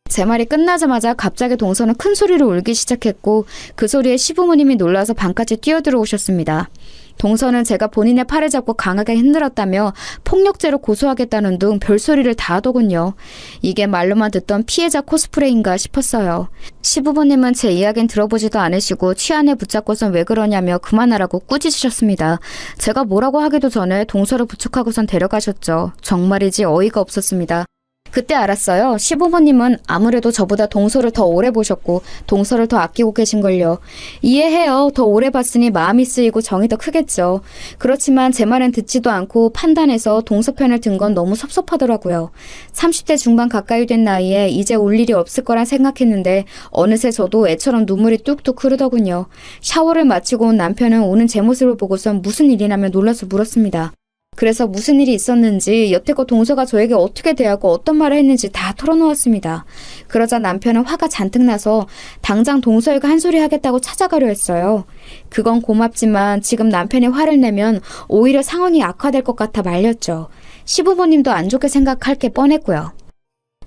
제 말이 끝나자마자 갑자기 동서는 큰 소리로 울기 시작했고 그 소리에 시부모님이 놀라서 방까지 뛰어들어오셨습니다. 동서는 제가 본인의 팔을 잡고 강하게 흔들었다며 폭력죄로 고소하겠다는 등 별소리를 다 하더군요. 이게 말로만 듣던 피해자 코스프레인가 싶었어요. 시부모님은 제 이야기는 들어보지도 않으시고 취한에 붙잡고선 왜 그러냐며 그만하라고 꾸짖으셨습니다. 제가 뭐라고 하기도 전에 동서를 부축하고선 데려가셨죠. 정말이지 어이가 없었습니다. 그때 알았어요. 시부모님은 아무래도 저보다 동서를 더 오래 보셨고 동서를 더 아끼고 계신걸요. 이해해요. 더 오래 봤으니 마음이 쓰이고 정이 더 크겠죠. 그렇지만 제 말은 듣지도 않고 판단해서 동서 편을 든 건 너무 섭섭하더라고요. 30대 중반 가까이 된 나이에 이제 올 일이 없을 거란 생각했는데 어느새 저도 애처럼 눈물이 뚝뚝 흐르더군요. 샤워를 마치고 온 남편은 오는 제 모습을 보고선 무슨 일이냐며 놀라서 물었습니다. 그래서 무슨 일이 있었는지 여태껏 동서가 저에게 어떻게 대하고 어떤 말을 했는지 다 털어놓았습니다. 그러자 남편은 화가 잔뜩 나서 당장 동서에게 한 소리 하겠다고 찾아가려 했어요. 그건 고맙지만 지금 남편이 화를 내면 오히려 상황이 악화될 것 같아 말렸죠. 시부모님도 안 좋게 생각할 게 뻔했고요.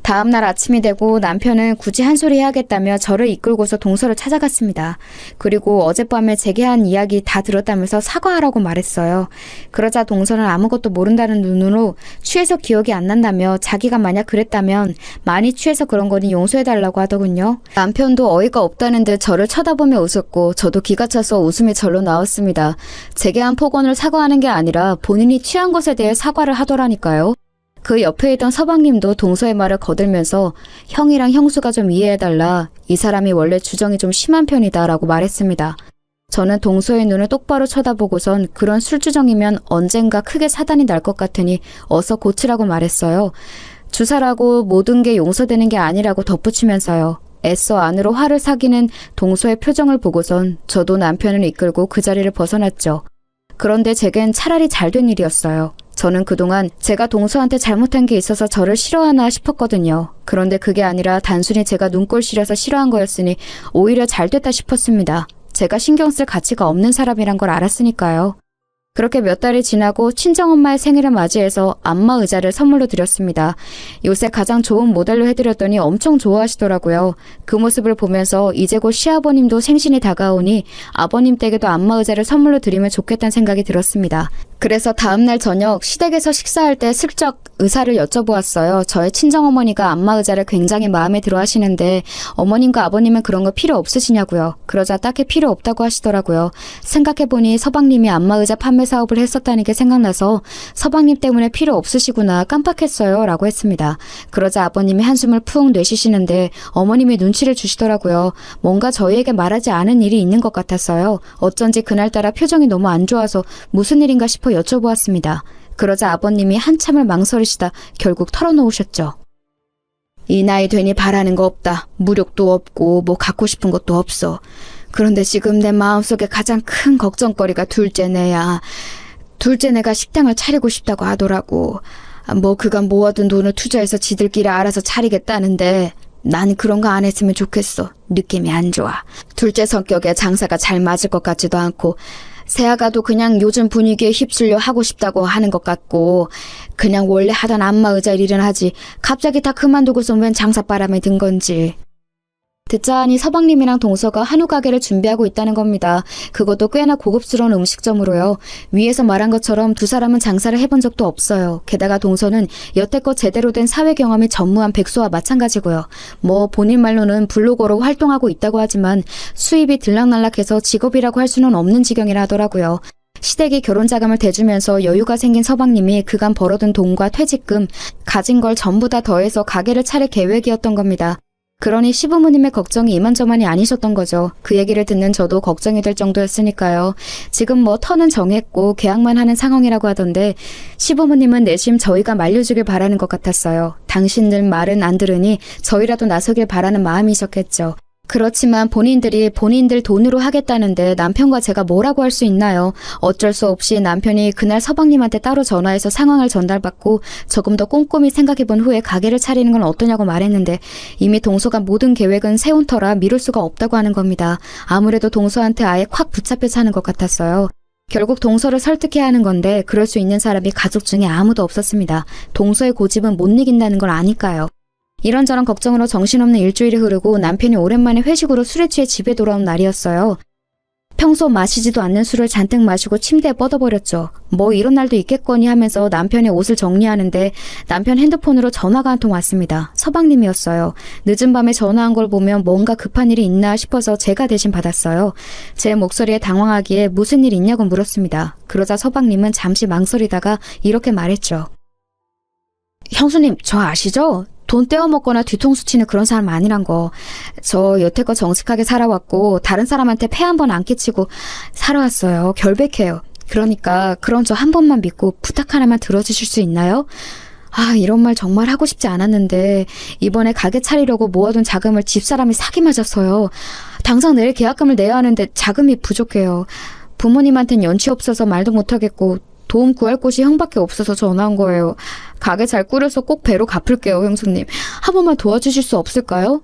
다음 날 아침이 되고 남편은 굳이 한 소리 해야겠다며 저를 이끌고서 동서를 찾아갔습니다. 그리고 어젯밤에 제게 한 이야기 다 들었다면서 사과하라고 말했어요. 그러자 동서는 아무것도 모른다는 눈으로 취해서 기억이 안 난다며 자기가 만약 그랬다면 많이 취해서 그런 거니 용서해달라고 하더군요. 남편도 어이가 없다는 듯 저를 쳐다보며 웃었고 저도 기가 차서 웃음이 절로 나왔습니다. 제게 한 폭언을 사과하는 게 아니라 본인이 취한 것에 대해 사과를 하더라니까요. 그 옆에 있던 서방님도 동서의 말을 거들면서 형이랑 형수가 좀 이해해달라. 이 사람이 원래 주정이 좀 심한 편이다 라고 말했습니다. 저는 동서의 눈을 똑바로 쳐다보고선 그런 술주정이면 언젠가 크게 사단이 날 것 같으니 어서 고치라고 말했어요. 주사라고 모든 게 용서되는 게 아니라고 덧붙이면서요. 애써 안으로 화를 사기는 동서의 표정을 보고선 저도 남편을 이끌고 그 자리를 벗어났죠. 그런데 제겐 차라리 잘된 일이었어요. 저는 그동안 제가 동서한테 잘못한 게 있어서 저를 싫어하나 싶었거든요. 그런데 그게 아니라 단순히 제가 눈꼴 시려서 싫어한 거였으니 오히려 잘됐다 싶었습니다. 제가 신경 쓸 가치가 없는 사람이란 걸 알았으니까요. 그렇게 몇 달이 지나고 친정엄마의 생일을 맞이해서 안마 의자를 선물로 드렸습니다. 요새 가장 좋은 모델로 해드렸더니 엄청 좋아하시더라고요. 그 모습을 보면서 이제 곧 시아버님도 생신이 다가오니 아버님 댁에도 안마 의자를 선물로 드리면 좋겠다는 생각이 들었습니다. 그래서 다음날 저녁 시댁에서 식사할 때 슬쩍 의사를 여쭤보았어요. 저의 친정어머니가 안마 의자를 굉장히 마음에 들어 하시는데 어머님과 아버님은 그런 거 필요 없으시냐고요. 그러자 딱히 필요 없다고 하시더라고요. 생각해보니 서방님이 안마 의자 판매 사업을 했었다는 게 생각나서 서방님 때문에 필요 없으시구나 깜빡했어요 라고 했습니다. 그러자 아버님이 한숨을 푹 내쉬시는데 어머님이 눈치를 주시더라고요. 뭔가 저희에게 말하지 않은 일이 있는 것 같았어요. 어쩐지 그날따라 표정이 너무 안 좋아서 무슨 일인가 싶어 여쭤보았습니다. 그러자 아버님이 한참을 망설이시다 결국 털어놓으셨죠. 이 나이 되니 바라는 거 없다. 무력도 없고 뭐 갖고 싶은 것도 없어. 그런데 지금 내 마음속에 가장 큰 걱정거리가 둘째네야. 둘째네가 식당을 차리고 싶다고 하더라고. 뭐 그간 모아둔 돈을 투자해서 지들끼리 알아서 차리겠다는데 난 그런 거 안 했으면 좋겠어. 느낌이 안 좋아. 둘째 성격에 장사가 잘 맞을 것 같지도 않고 새아가도 그냥 요즘 분위기에 휩쓸려 하고 싶다고 하는 것 같고 그냥 원래 하던 안마 의자 일은 하지 갑자기 다 그만두고선 웬 장사바람에 든 건지. 듣자 하니 서방님이랑 동서가 한우 가게를 준비하고 있다는 겁니다. 그것도 꽤나 고급스러운 음식점으로요. 위에서 말한 것처럼 두 사람은 장사를 해본 적도 없어요. 게다가 동서는 여태껏 제대로 된 사회 경험이 전무한 백수와 마찬가지고요. 뭐 본인 말로는 블로거로 활동하고 있다고 하지만 수입이 들락날락해서 직업이라고 할 수는 없는 지경이라 하더라고요. 시댁이 결혼 자금을 대주면서 여유가 생긴 서방님이 그간 벌어둔 돈과 퇴직금, 가진 걸 전부 다 더해서 가게를 차릴 계획이었던 겁니다. 그러니 시부모님의 걱정이 이만저만이 아니셨던 거죠. 그 얘기를 듣는 저도 걱정이 될 정도였으니까요. 지금 뭐 터는 정했고 계약만 하는 상황이라고 하던데 시부모님은 내심 저희가 말려주길 바라는 것 같았어요. 당신들 말은 안 들으니 저희라도 나서길 바라는 마음이셨겠죠. 그렇지만 본인들이 본인들 돈으로 하겠다는데 남편과 제가 뭐라고 할 수 있나요? 어쩔 수 없이 남편이 그날 서방님한테 따로 전화해서 상황을 전달받고 조금 더 꼼꼼히 생각해본 후에 가게를 차리는 건 어떠냐고 말했는데 이미 동서가 모든 계획은 세운 터라 미룰 수가 없다고 하는 겁니다. 아무래도 동서한테 아예 콱 붙잡혀 사는 것 같았어요. 결국 동서를 설득해야 하는 건데 그럴 수 있는 사람이 가족 중에 아무도 없었습니다. 동서의 고집은 못 이긴다는 걸 아니까요. 이런저런 걱정으로 정신없는 일주일이 흐르고 남편이 오랜만에 회식으로 술에 취해 집에 돌아온 날이었어요. 평소 마시지도 않는 술을 잔뜩 마시고 침대에 뻗어버렸죠. 뭐 이런 날도 있겠거니 하면서 남편의 옷을 정리하는데 남편 핸드폰으로 전화가 한 통 왔습니다. 서방님이었어요. 늦은 밤에 전화한 걸 보면 뭔가 급한 일이 있나 싶어서 제가 대신 받았어요. 제 목소리에 당황하기에 무슨 일 있냐고 물었습니다. 그러자 서방님은 잠시 망설이다가 이렇게 말했죠. 형수님, 저 아시죠? 돈 떼어먹거나 뒤통수 치는 그런 사람 아니란 거. 저 여태껏 정직하게 살아왔고 다른 사람한테 폐 한 번 안 끼치고 살아왔어요. 결백해요. 그러니까 그런 저 한 번만 믿고 부탁 하나만 들어주실 수 있나요? 아, 이런 말 정말 하고 싶지 않았는데 이번에 가게 차리려고 모아둔 자금을 집사람이 사기 맞았어요. 당장 내일 계약금을 내야 하는데 자금이 부족해요. 부모님한텐 연치 없어서 말도 못하겠고 도움 구할 곳이 형밖에 없어서 전화한 거예요. 가게 잘 꾸려서 꼭 배로 갚을게요, 형수님. 한 번만 도와주실 수 없을까요?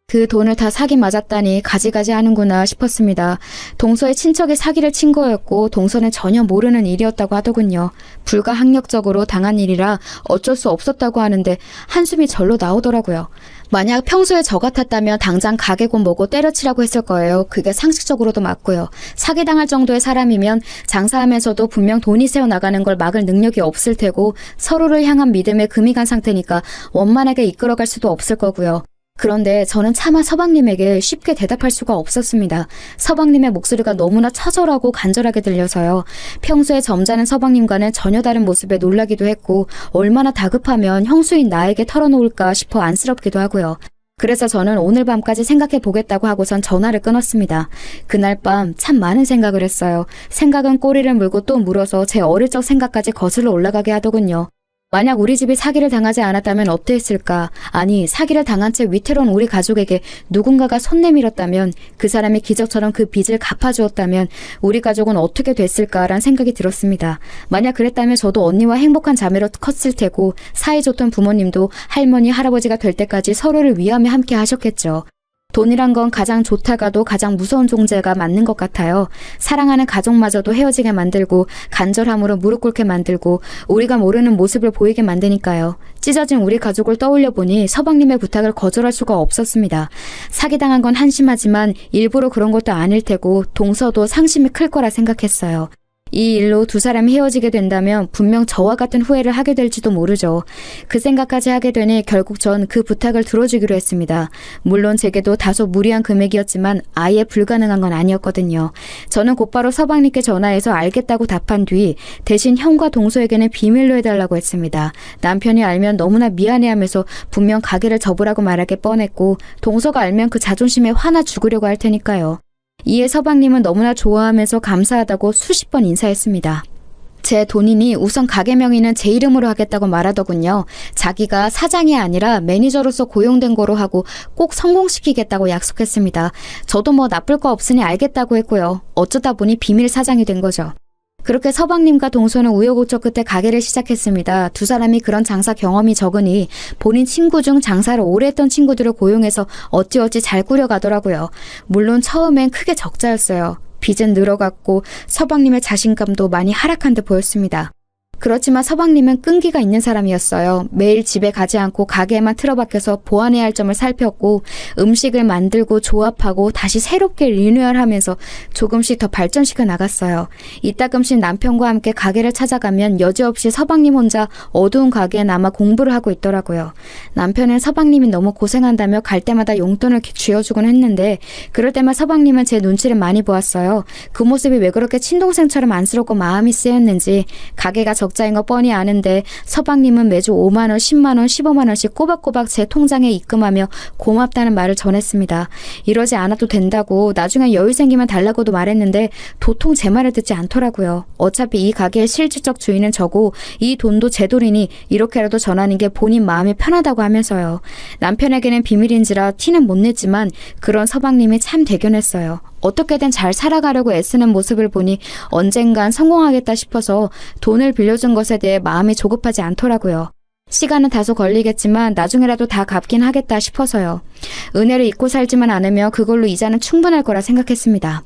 그 돈을 다 사기 맞았다니 가지가지 하는구나 싶었습니다. 동서의 친척이 사기를 친 거였고 동서는 전혀 모르는 일이었다고 하더군요. 불가항력적으로 당한 일이라 어쩔 수 없었다고 하는데 한숨이 절로 나오더라고요. 만약 평소에 저 같았다면 당장 가게고 뭐고 때려치라고 했을 거예요. 그게 상식적으로도 맞고요. 사기당할 정도의 사람이면 장사하면서도 분명 돈이 새어나가는 걸 막을 능력이 없을 테고 서로를 향한 믿음에 금이 간 상태니까 원만하게 이끌어갈 수도 없을 거고요. 그런데 저는 차마 서방님에게 쉽게 대답할 수가 없었습니다. 서방님의 목소리가 너무나 처절하고 간절하게 들려서요. 평소에 점잖은 서방님과는 전혀 다른 모습에 놀라기도 했고 얼마나 다급하면 형수인 나에게 털어놓을까 싶어 안쓰럽기도 하고요. 그래서 저는 오늘 밤까지 생각해 보겠다고 하고선 전화를 끊었습니다. 그날 밤 참 많은 생각을 했어요. 생각은 꼬리를 물고 또 물어서 제 어릴 적 생각까지 거슬러 올라가게 하더군요. 만약 우리 집이 사기를 당하지 않았다면 어땠을까? 아니, 사기를 당한 채 위태로운 우리 가족에게 누군가가 손 내밀었다면, 그 사람이 기적처럼 그 빚을 갚아주었다면 우리 가족은 어떻게 됐을까라는 생각이 들었습니다. 만약 그랬다면 저도 언니와 행복한 자매로 컸을 테고 사이좋던 부모님도 할머니, 할아버지가 될 때까지 서로를 위하며 함께 하셨겠죠. 돈이란 건 가장 좋다가도 가장 무서운 존재가 맞는 것 같아요. 사랑하는 가족마저도 헤어지게 만들고 간절함으로 무릎 꿇게 만들고 우리가 모르는 모습을 보이게 만드니까요. 찢어진 우리 가족을 떠올려 보니 서방님의 부탁을 거절할 수가 없었습니다. 사기당한 건 한심하지만 일부러 그런 것도 아닐 테고 동서도 상심이 클 거라 생각했어요. 이 일로 두 사람이 헤어지게 된다면 분명 저와 같은 후회를 하게 될지도 모르죠. 그 생각까지 하게 되니 결국 전 그 부탁을 들어주기로 했습니다. 물론 제게도 다소 무리한 금액이었지만 아예 불가능한 건 아니었거든요. 저는 곧바로 서방님께 전화해서 알겠다고 답한 뒤 대신 형과 동서에게는 비밀로 해달라고 했습니다. 남편이 알면 너무나 미안해하면서 분명 가게를 접으라고 말하게 뻔했고 동서가 알면 그 자존심에 화나 죽으려고 할 테니까요. 이에 서방님은 너무나 좋아하면서 감사하다고 수십 번 인사했습니다. 제 돈이니 우선 가게 명의는 제 이름으로 하겠다고 말하더군요. 자기가 사장이 아니라 매니저로서 고용된 거로 하고 꼭 성공시키겠다고 약속했습니다. 저도 뭐 나쁠 거 없으니 알겠다고 했고요. 어쩌다 보니 비밀 사장이 된 거죠. 그렇게 서방님과 동서는 우여곡절 끝에 가게를 시작했습니다. 두 사람이 그런 장사 경험이 적으니 본인 친구 중 장사를 오래 했던 친구들을 고용해서 어찌어찌 잘 꾸려가더라고요. 물론 처음엔 크게 적자였어요. 빚은 늘어갔고 서방님의 자신감도 많이 하락한 듯 보였습니다. 그렇지만 서방님은 끈기가 있는 사람이었어요. 매일 집에 가지 않고 가게에만 틀어박혀서 보완해야 할 점을 살폈고 음식을 만들고 조합하고 다시 새롭게 리뉴얼하면서 조금씩 더 발전시켜 나갔어요. 이따금씩 남편과 함께 가게를 찾아가면 여지없이 서방님 혼자 어두운 가게에 남아 공부를 하고 있더라고요. 남편은 서방님이 너무 고생한다며 갈 때마다 용돈을 쥐어주곤 했는데 그럴 때만 서방님은 제 눈치를 많이 보았어요. 그 모습이 왜 그렇게 친동생처럼 안쓰럽고 마음이 쓰였는지 가게가 적자인 거 뻔히 아는데 서방님은 매주 5만 원, 10만 원, 15만 원씩 꼬박꼬박 제 통장에 입금하며 고맙다는 말을 전했습니다. 이러지 않아도 된다고 나중에 여유 생기면 달라고도 말했는데 도통 제 말을 듣지 않더라고요. 어차피 이 가게의 실질적 주인은 저고 이 돈도 제 돈이니 이렇게라도 전하는 게 본인 마음이 편하다고 하면서요. 남편에게는 비밀인지라 티는 못 냈지만 그런 서방님이 참 대견했어요. 어떻게든 잘 살아가려고 애쓰는 모습을 보니 언젠간 성공하겠다 싶어서 돈을 빌려준 것에 대해 마음이 조급하지 않더라고요. 시간은 다소 걸리겠지만 나중에라도 다 갚긴 하겠다 싶어서요. 은혜를 잊고 살지만 않으며 그걸로 이자는 충분할 거라 생각했습니다.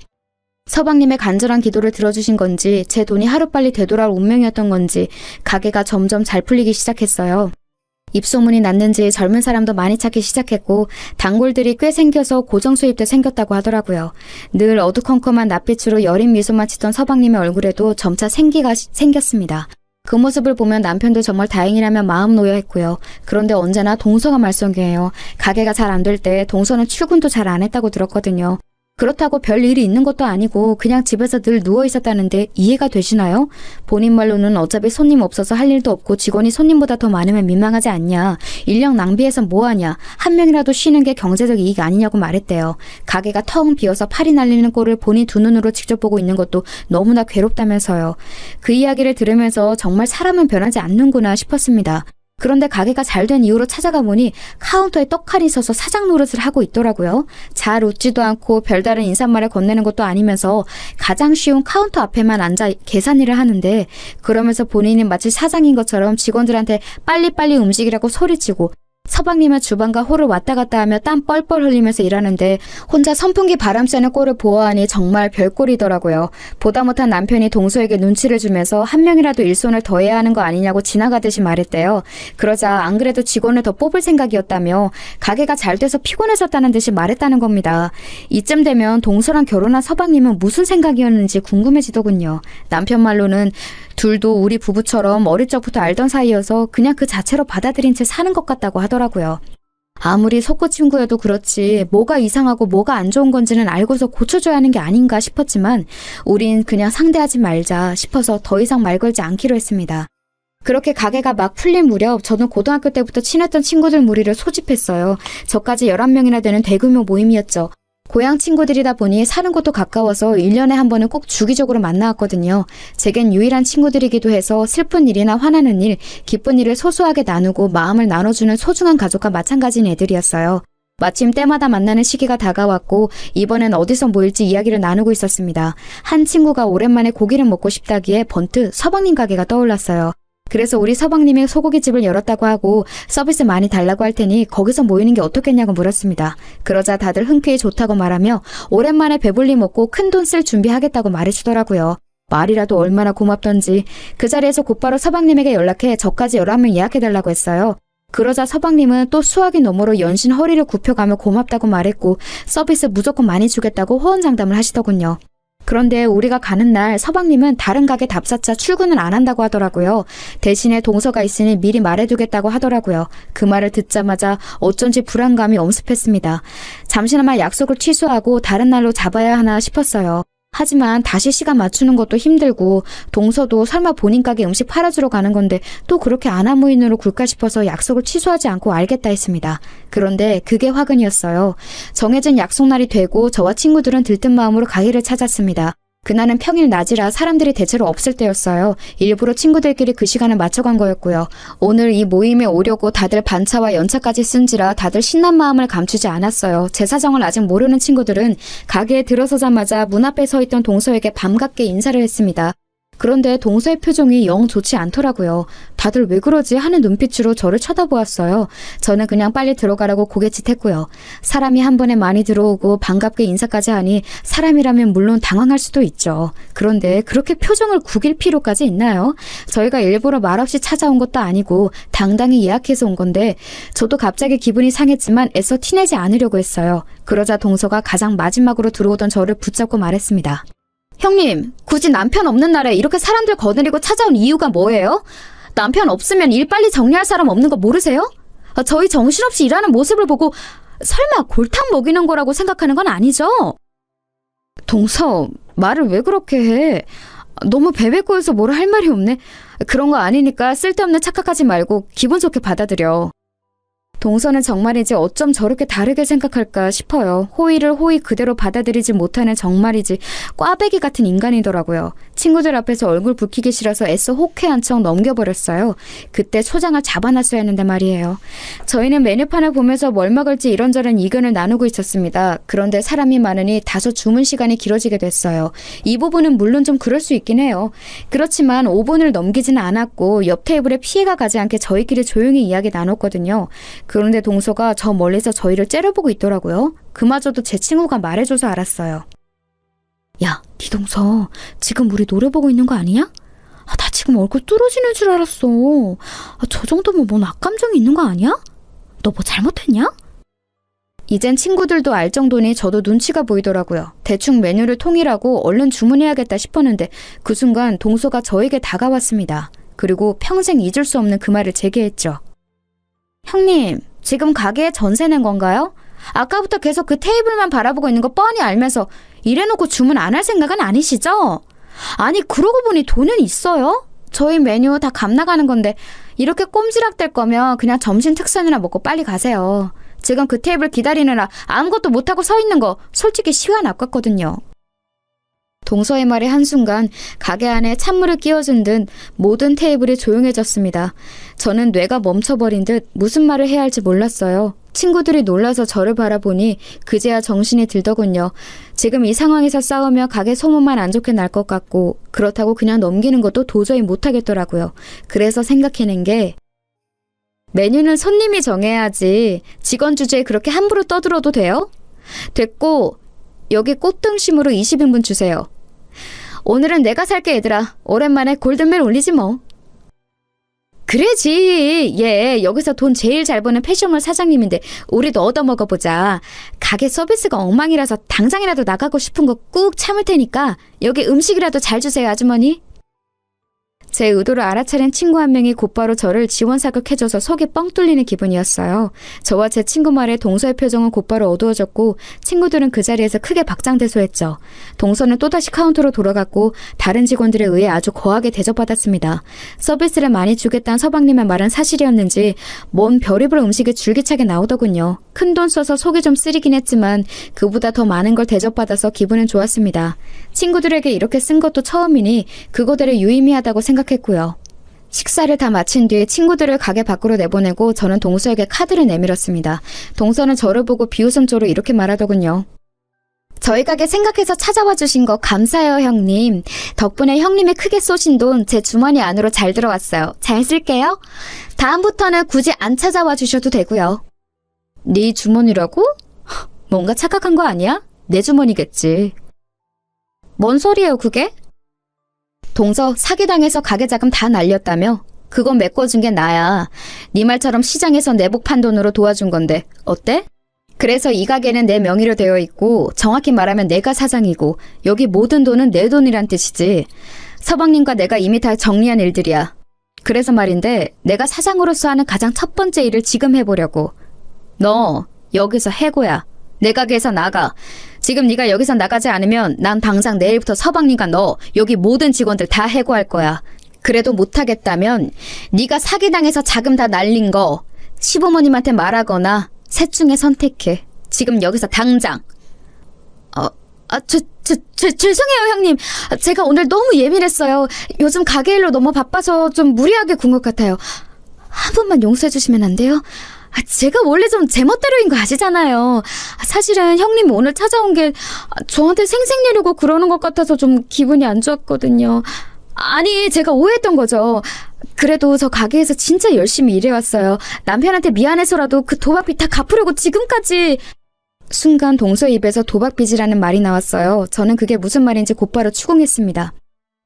서방님의 간절한 기도를 들어주신 건지 제 돈이 하루빨리 되돌아올 운명이었던 건지 가게가 점점 잘 풀리기 시작했어요. 입소문이 났는지 젊은 사람도 많이 찾기 시작했고 단골들이 꽤 생겨서 고정 수입도 생겼다고 하더라고요. 늘 어두컴컴한 낯빛으로 여린 미소만 짓던 서방님의 얼굴에도 점차 생기가 생겼습니다. 그 모습을 보면 남편도 정말 다행이라며 마음 놓여했고요. 그런데 언제나 동서가 말썽이에요. 가게가 잘 안 될 때 동서는 출근도 잘 안 했다고 들었거든요. 그렇다고 별 일이 있는 것도 아니고 그냥 집에서 늘 누워 있었다는데 이해가 되시나요? 본인 말로는 어차피 손님 없어서 할 일도 없고 직원이 손님보다 더 많으면 민망하지 않냐. 인력 낭비해서 뭐하냐. 한 명이라도 쉬는 게 경제적 이익 아니냐고 말했대요. 가게가 텅 비어서 팔이 날리는 꼴을 본인 두 눈으로 직접 보고 있는 것도 너무나 괴롭다면서요. 그 이야기를 들으면서 정말 사람은 변하지 않는구나 싶었습니다. 그런데 가게가 잘 된 이후로 찾아가 보니 카운터에 떡칼이 서서 사장 노릇을 하고 있더라고요. 잘 웃지도 않고 별다른 인사말을 건네는 것도 아니면서 가장 쉬운 카운터 앞에만 앉아 계산일을 하는데 그러면서 본인은 마치 사장인 것처럼 직원들한테 빨리빨리 움직이라고 소리치고 서방님은 주방과 홀을 왔다 갔다 하며 땀 뻘뻘 흘리면서 일하는데 혼자 선풍기 바람 쐬는 꼴을 보아하니 정말 별꼴이더라고요. 보다 못한 남편이 동서에게 눈치를 주면서 한 명이라도 일손을 더 해야 하는 거 아니냐고 지나가듯이 말했대요. 그러자 안 그래도 직원을 더 뽑을 생각이었다며 가게가 잘 돼서 피곤해졌다는 듯이 말했다는 겁니다. 이쯤 되면 동서랑 결혼한 서방님은 무슨 생각이었는지 궁금해지더군요. 남편 말로는 둘도 우리 부부처럼 어릴 적부터 알던 사이여서 그냥 그 자체로 받아들인 채 사는 것 같다고 하더라고요. 아무리 속고친구여도 그렇지 뭐가 이상하고 뭐가 안 좋은 건지는 알고서 고쳐줘야 하는 게 아닌가 싶었지만 우린 그냥 상대하지 말자 싶어서 더 이상 말 걸지 않기로 했습니다. 그렇게 가게가 막 풀린 무렵 저는 고등학교 때부터 친했던 친구들 무리를 소집했어요. 저까지 11명이나 되는 대규모 모임이었죠. 고향 친구들이다 보니 사는 곳도 가까워서 1년에 한 번은 꼭 주기적으로 만나왔거든요. 제겐 유일한 친구들이기도 해서 슬픈 일이나 화나는 일, 기쁜 일을 소소하게 나누고 마음을 나눠주는 소중한 가족과 마찬가지인 애들이었어요. 마침 때마다 만나는 시기가 다가왔고 이번엔 어디서 모일지 이야기를 나누고 있었습니다. 한 친구가 오랜만에 고기를 먹고 싶다기에 번뜩 서방님 가게가 떠올랐어요. 그래서 우리 서방님이 소고기집을 열었다고 하고 서비스 많이 달라고 할 테니 거기서 모이는 게 어떻겠냐고 물었습니다. 그러자 다들 흔쾌히 좋다고 말하며 오랜만에 배불리 먹고 큰돈 쓸 준비하겠다고 말해주더라고요. 말이라도 얼마나 고맙던지 그 자리에서 곧바로 서방님에게 연락해 저까지 11명 예약해달라고 했어요. 그러자 서방님은 또 수화기 너머로 연신 허리를 굽혀가며 고맙다고 말했고 서비스 무조건 많이 주겠다고 호언장담을 하시더군요. 그런데 우리가 가는 날 서방님은 다른 가게 답사차 출근을 안 한다고 하더라고요. 대신에 동서가 있으니 미리 말해두겠다고 하더라고요. 그 말을 듣자마자 어쩐지 불안감이 엄습했습니다. 잠시나마 약속을 취소하고 다른 날로 잡아야 하나 싶었어요. 하지만 다시 시간 맞추는 것도 힘들고 동서도 설마 본인 가게 음식 팔아주러 가는 건데 또 그렇게 아나무인으로 굴까 싶어서 약속을 취소하지 않고 알겠다 했습니다. 그런데 그게 화근이었어요. 정해진 약속날이 되고 저와 친구들은 들뜬 마음으로 가게를 찾았습니다. 그날은 평일 낮이라 사람들이 대체로 없을 때였어요. 일부러 친구들끼리 그 시간을 맞춰간 거였고요. 오늘 이 모임에 오려고 다들 반차와 연차까지 쓴지라 다들 신난 마음을 감추지 않았어요. 제 사정을 아직 모르는 친구들은 가게에 들어서자마자 문 앞에 서 있던 동서에게 반갑게 인사를 했습니다. 그런데 동서의 표정이 영 좋지 않더라고요. 다들 왜 그러지 하는 눈빛으로 저를 쳐다보았어요. 저는 그냥 빨리 들어가라고 고개짓했고요. 사람이 한 번에 많이 들어오고 반갑게 인사까지 하니 사람이라면 물론 당황할 수도 있죠. 그런데 그렇게 표정을 구길 필요까지 있나요? 저희가 일부러 말없이 찾아온 것도 아니고 당당히 예약해서 온 건데 저도 갑자기 기분이 상했지만 애써 티내지 않으려고 했어요. 그러자 동서가 가장 마지막으로 들어오던 저를 붙잡고 말했습니다. 형님, 굳이 남편 없는 날에 이렇게 사람들 거느리고 찾아온 이유가 뭐예요? 남편 없으면 일 빨리 정리할 사람 없는 거 모르세요? 저희 정신없이 일하는 모습을 보고 설마 골탕 먹이는 거라고 생각하는 건 아니죠? 동서, 말을 왜 그렇게 해? 너무 베베꼬여서 뭐라 할 말이 없네. 그런 거 아니니까 쓸데없는 착각하지 말고 기분 좋게 받아들여. 동서는 정말이지 어쩜 저렇게 다르게 생각할까 싶어요. 호의를 호의 그대로 받아들이지 못하는 정말이지 꽈배기 같은 인간이더라고요. 친구들 앞에서 얼굴 붉히기 싫어서 애써 호쾌한 척 넘겨버렸어요. 그때 초장을 잡아놨어야 했는데 말이에요. 저희는 메뉴판을 보면서 뭘 먹을지 이런저런 의견을 나누고 있었습니다. 그런데 사람이 많으니 다소 주문 시간이 길어지게 됐어요. 이 부분은 물론 좀 그럴 수 있긴 해요. 그렇지만 5분을 넘기지는 않았고 옆 테이블에 피해가 가지 않게 저희끼리 조용히 이야기 나눴거든요. 그런데 동서가 저 멀리서 저희를 째려보고 있더라고요. 그마저도 제 친구가 말해줘서 알았어요. 야, 니 동서 지금 우리 노래 보고 있는 거 아니야? 나 지금 지금 얼굴 뚫어지는 줄 알았어. 저 정도면 뭔 악감정이 있는 거 아니야? 너 뭐 잘못했냐? 이젠 친구들도 알 정도니 저도 눈치가 보이더라고요. 대충 메뉴를 통일하고 얼른 주문해야겠다 싶었는데 그 순간 동서가 저에게 다가왔습니다. 그리고 평생 잊을 수 없는 그 말을 제기했죠. 형님, 지금 가게에 전세 낸 건가요? 아까부터 계속 그 테이블만 바라보고 있는 거 뻔히 알면서 이래놓고 주문 안 할 생각은 아니시죠? 아니, 그러고 보니 돈은 있어요? 저희 메뉴 다 값 나가는 건데 이렇게 꼼지락댈 거면 그냥 점심 특선이나 먹고 빨리 가세요. 지금 그 테이블 기다리느라 아무것도 못하고 서 있는 거 솔직히 시간 아깝거든요. 동서의 말에 한순간 가게 안에 찬물을 끼워준 듯 모든 테이블이 조용해졌습니다. 저는 뇌가 멈춰버린 듯 무슨 말을 해야 할지 몰랐어요. 친구들이 놀라서 저를 바라보니 그제야 정신이 들더군요. 지금 이 상황에서 싸우며 가게 소문만 안 좋게 날 것 같고 그렇다고 그냥 넘기는 것도 도저히 못하겠더라고요. 그래서 생각해낸 게 메뉴는 손님이 정해야지 직원 주제에 그렇게 함부로 떠들어도 돼요? 됐고 여기 꽃등심으로 20인분 주세요. 오늘은 내가 살게 얘들아. 오랜만에 골든벨 울리지 뭐. 그래지. 얘 여기서 돈 제일 잘 버는 패션몰 사장님인데 우리도 얻어먹어보자. 가게 서비스가 엉망이라서 당장이라도 나가고 싶은 거 꾹 참을 테니까 여기 음식이라도 잘 주세요 아주머니. 제 의도를 알아차린 친구 한 명이 곧바로 저를 지원사격해줘서 속이 뻥 뚫리는 기분이었어요. 저와 제 친구 말에 동서의 표정은 곧바로 어두워졌고 친구들은 그 자리에서 크게 박장대소했죠. 동서는 또다시 카운터로 돌아갔고 다른 직원들에 의해 아주 거하게 대접받았습니다. 서비스를 많이 주겠다는 서방님의 말은 사실이었는지 뭔 별의별 음식이 줄기차게 나오더군요. 큰돈 써서 속이 좀 쓰리긴 했지만 그보다 더 많은 걸 대접받아서 기분은 좋았습니다. 친구들에게 이렇게 쓴 것도 처음이니 그거대로 유의미하다고 생각했고요. 식사를 다 마친 뒤에 친구들을 가게 밖으로 내보내고 저는 동서에게 카드를 내밀었습니다. 동서는 저를 보고 비웃음조로 이렇게 말하더군요. 저희 가게 생각해서 찾아와 주신 거 감사해요 형님. 덕분에 형님이 크게 쏘신 돈 제 주머니 안으로 잘 들어왔어요. 잘 쓸게요. 다음부터는 굳이 안 찾아와 주셔도 되고요. 네 주머니라고? 뭔가 착각한 거 아니야? 내 주머니겠지. 뭔 소리예요 그게? 동서 사기당해서 가게 자금 다 날렸다며? 그건 메꿔준 게 나야. 네 말처럼 시장에서 내복 판 돈으로 도와준 건데 어때? 그래서 이 가게는 내 명의로 되어 있고 정확히 말하면 내가 사장이고 여기 모든 돈은 내 돈이란 뜻이지. 서방님과 내가 이미 다 정리한 일들이야. 그래서 말인데 내가 사장으로서 하는 가장 첫 번째 일을 지금 해보려고. 너 여기서 해고야. 내 가게에서 나가. 지금 네가 여기서 나가지 않으면 난 당장 내일부터 서방님과 너 여기 모든 직원들 다 해고할 거야. 그래도 못하겠다면 네가 사기당해서 자금 다 날린 거 시부모님한테 말하거나 셋 중에 선택해. 지금 여기서 당장. 죄송해요 형님. 제가 오늘 너무 예민했어요. 요즘 가게 일로 너무 바빠서 좀 무리하게 군 것 같아요. 한 번만 용서해 주시면 안 돼요? 제가 원래 좀 제멋대로인 거 아시잖아요. 사실은 형님 오늘 찾아온 게 저한테 생색 내려고 그러는 것 같아서 좀 기분이 안 좋았거든요. 아니 제가 오해했던 거죠. 그래도 저 가게에서 진짜 열심히 일해왔어요. 남편한테 미안해서라도 그 도박비 다 갚으려고 지금까지. 순간 동서의 입에서 도박빚이라는 말이 나왔어요. 저는 그게 무슨 말인지 곧바로 추궁했습니다.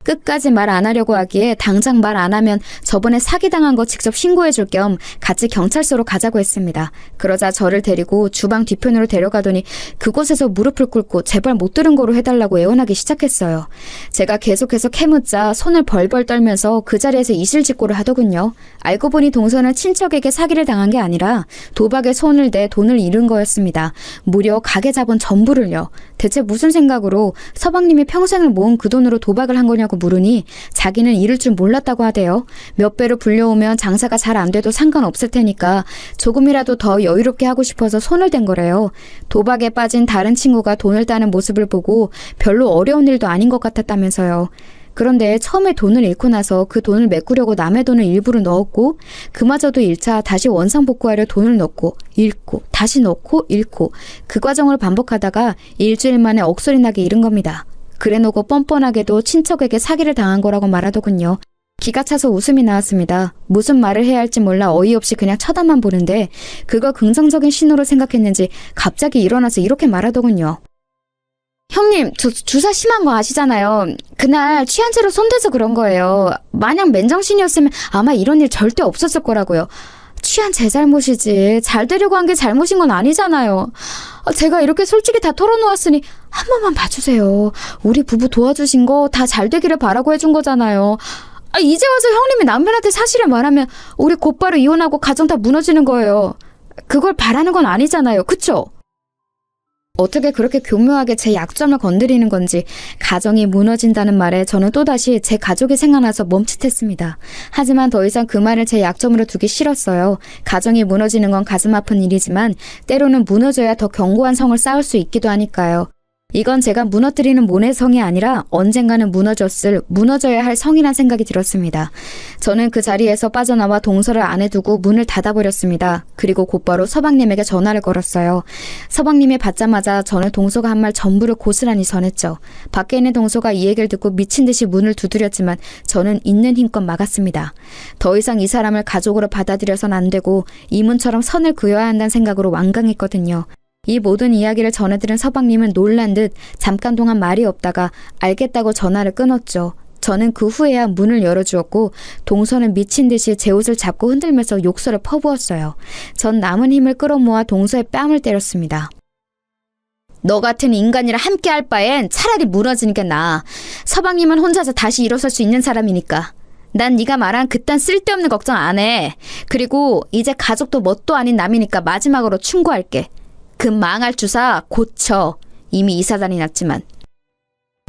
끝까지 말 안 하려고 하기에 당장 말 안 하면 저번에 사기당한 거 직접 신고해 줄 겸 같이 경찰서로 가자고 했습니다. 그러자 저를 데리고 주방 뒤편으로 데려가더니 그곳에서 무릎을 꿇고 제발 못 들은 거로 해달라고 애원하기 시작했어요. 제가 계속해서 캐묻자 손을 벌벌 떨면서 그 자리에서 이실직고를 하더군요. 알고 보니 동서는 친척에게 사기를 당한 게 아니라 도박에 손을 대 돈을 잃은 거였습니다. 무려 가게 자본 전부를요. 대체 무슨 생각으로 서방님이 평생을 모은 그 돈으로 도박을 한 거냐고 물으니 자기는 잃을 줄 몰랐다고 하대요. 몇 배로 불려오면 장사가 잘 안 돼도 상관없을 테니까 조금이라도 더 여유롭게 하고 싶어서 손을 댄 거래요. 도박에 빠진 다른 친구가 돈을 따는 모습을 보고 별로 어려운 일도 아닌 것 같았다면서요. 그런데 처음에 돈을 잃고 나서 그 돈을 메꾸려고 남의 돈을 일부러 넣었고 그마저도 1차 다시 원상복구하려 돈을 넣고 잃고 다시 넣고 잃고 그 과정을 반복하다가 일주일 만에 억소리 나게 잃은 겁니다. 그래놓고 뻔뻔하게도 친척에게 사기를 당한 거라고 말하더군요. 기가 차서 웃음이 나왔습니다. 무슨 말을 해야 할지 몰라 어이없이 그냥 쳐다만 보는데 그걸 긍정적인 신호로 생각했는지 갑자기 일어나서 이렇게 말하더군요. 형님, 저 주사 심한 거 아시잖아요. 그날 취한 채로 손대서 그런 거예요. 만약 맨정신이었으면 아마 이런 일 절대 없었을 거라고요. 취한 제 잘못이지. 잘 되려고 한 게 잘못인 건 아니잖아요. 제가 이렇게 솔직히 다 털어놓았으니 한 번만 봐주세요. 우리 부부 도와주신 거 다 잘 되기를 바라고 해준 거잖아요. 이제 와서 형님이 남편한테 사실을 말하면 우리 곧바로 이혼하고 가정 다 무너지는 거예요. 그걸 바라는 건 아니잖아요. 그쵸? 어떻게 그렇게 교묘하게 제 약점을 건드리는 건지 가정이 무너진다는 말에 저는 또다시 제 가족이 생각나서 멈칫했습니다. 하지만 더 이상 그 말을 제 약점으로 두기 싫었어요. 가정이 무너지는 건 가슴 아픈 일이지만 때로는 무너져야 더 견고한 성을 쌓을 수 있기도 하니까요. 이건 제가 무너뜨리는 모의 성이 아니라 언젠가는 무너져야 할 성이란 생각이 들었습니다. 저는 그 자리에서 빠져나와 동서를 안에 두고 문을 닫아버렸습니다. 그리고 곧바로 서방님에게 전화를 걸었어요. 서방님이 받자마자 저는 동서가 한 말 전부를 고스란히 전했죠. 밖에 있는 동서가 이 얘기를 듣고 미친 듯이 문을 두드렸지만 저는 있는 힘껏 막았습니다. 더 이상 이 사람을 가족으로 받아들여선 안 되고 이문처럼 선을 그어야 한다는 생각으로 완강했거든요. 이 모든 이야기를 전해들은 서방님은 놀란 듯 잠깐 동안 말이 없다가 알겠다고 전화를 끊었죠. 저는 그 후에야 문을 열어주었고 동서는 미친 듯이 제 옷을 잡고 흔들면서 욕설을 퍼부었어요. 전 남은 힘을 끌어모아 동서의 뺨을 때렸습니다. 너 같은 인간이랑 함께 할 바엔 차라리 무너지는 게 나아. 서방님은 혼자서 다시 일어설 수 있는 사람이니까. 난 네가 말한 그딴 쓸데없는 걱정 안 해. 그리고 이제 가족도 뭣도 아닌 남이니까 마지막으로 충고할게. 그 망할 주사 고쳐. 이미 이사단이 났지만.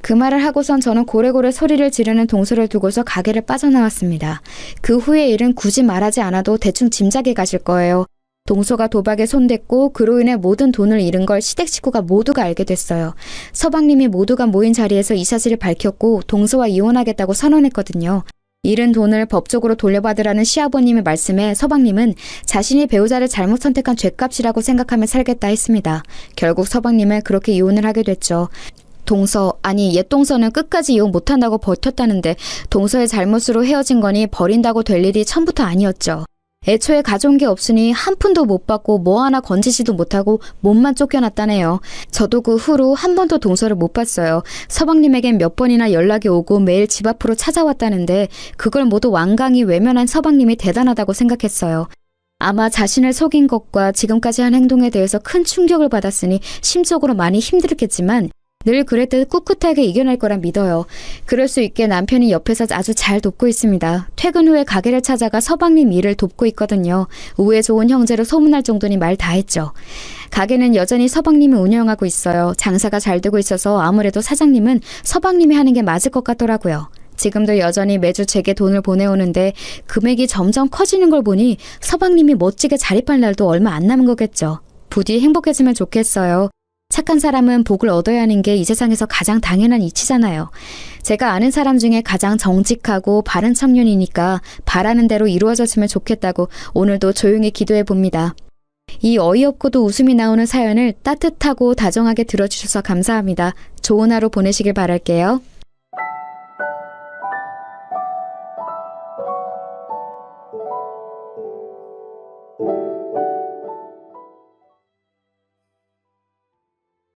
그 말을 하고선 저는 고래고래 소리를 지르는 동서를 두고서 가게를 빠져나왔습니다. 그 후의 일은 굳이 말하지 않아도 대충 짐작해 가실 거예요. 동서가 도박에 손댔고 그로 인해 모든 돈을 잃은 걸 시댁 식구가 모두가 알게 됐어요. 서방님이 모두가 모인 자리에서 이 사실을 밝혔고 동서와 이혼하겠다고 선언했거든요. 잃은 돈을 법적으로 돌려받으라는 시아버님의 말씀에 서방님은 자신이 배우자를 잘못 선택한 죗값이라고 생각하며 살겠다 했습니다. 결국 서방님은 그렇게 이혼을 하게 됐죠. 옛 동서는 끝까지 이혼 못한다고 버텼다는데 동서의 잘못으로 헤어진 거니 버린다고 될 일이 처음부터 아니었죠. 애초에 가져온 게 없으니 한 푼도 못 받고 뭐 하나 건지지도 못하고 몸만 쫓겨났다네요. 저도 그 후로 한 번도 동서를 못 봤어요. 서방님에겐 몇 번이나 연락이 오고 매일 집 앞으로 찾아왔다는데 그걸 모두 완강히 외면한 서방님이 대단하다고 생각했어요. 아마 자신을 속인 것과 지금까지 한 행동에 대해서 큰 충격을 받았으니 심적으로 많이 힘들었겠지만 늘 그랬듯 꿋꿋하게 이겨낼 거란 믿어요. 그럴 수 있게 남편이 옆에서 아주 잘 돕고 있습니다. 퇴근 후에 가게를 찾아가 서방님 일을 돕고 있거든요. 우애 좋은 형제로 소문날 정도니 말 다 했죠. 가게는 여전히 서방님이 운영하고 있어요. 장사가 잘 되고 있어서 아무래도 사장님은 서방님이 하는 게 맞을 것 같더라고요. 지금도 여전히 매주 제게 돈을 보내오는데 금액이 점점 커지는 걸 보니 서방님이 멋지게 자립할 날도 얼마 안 남은 거겠죠. 부디 행복해지면 좋겠어요. 착한 사람은 복을 얻어야 하는 게 이 세상에서 가장 당연한 이치잖아요. 제가 아는 사람 중에 가장 정직하고 바른 청년이니까 바라는 대로 이루어졌으면 좋겠다고 오늘도 조용히 기도해 봅니다. 이 어이없고도 웃음이 나오는 사연을 따뜻하고 다정하게 들어주셔서 감사합니다. 좋은 하루 보내시길 바랄게요.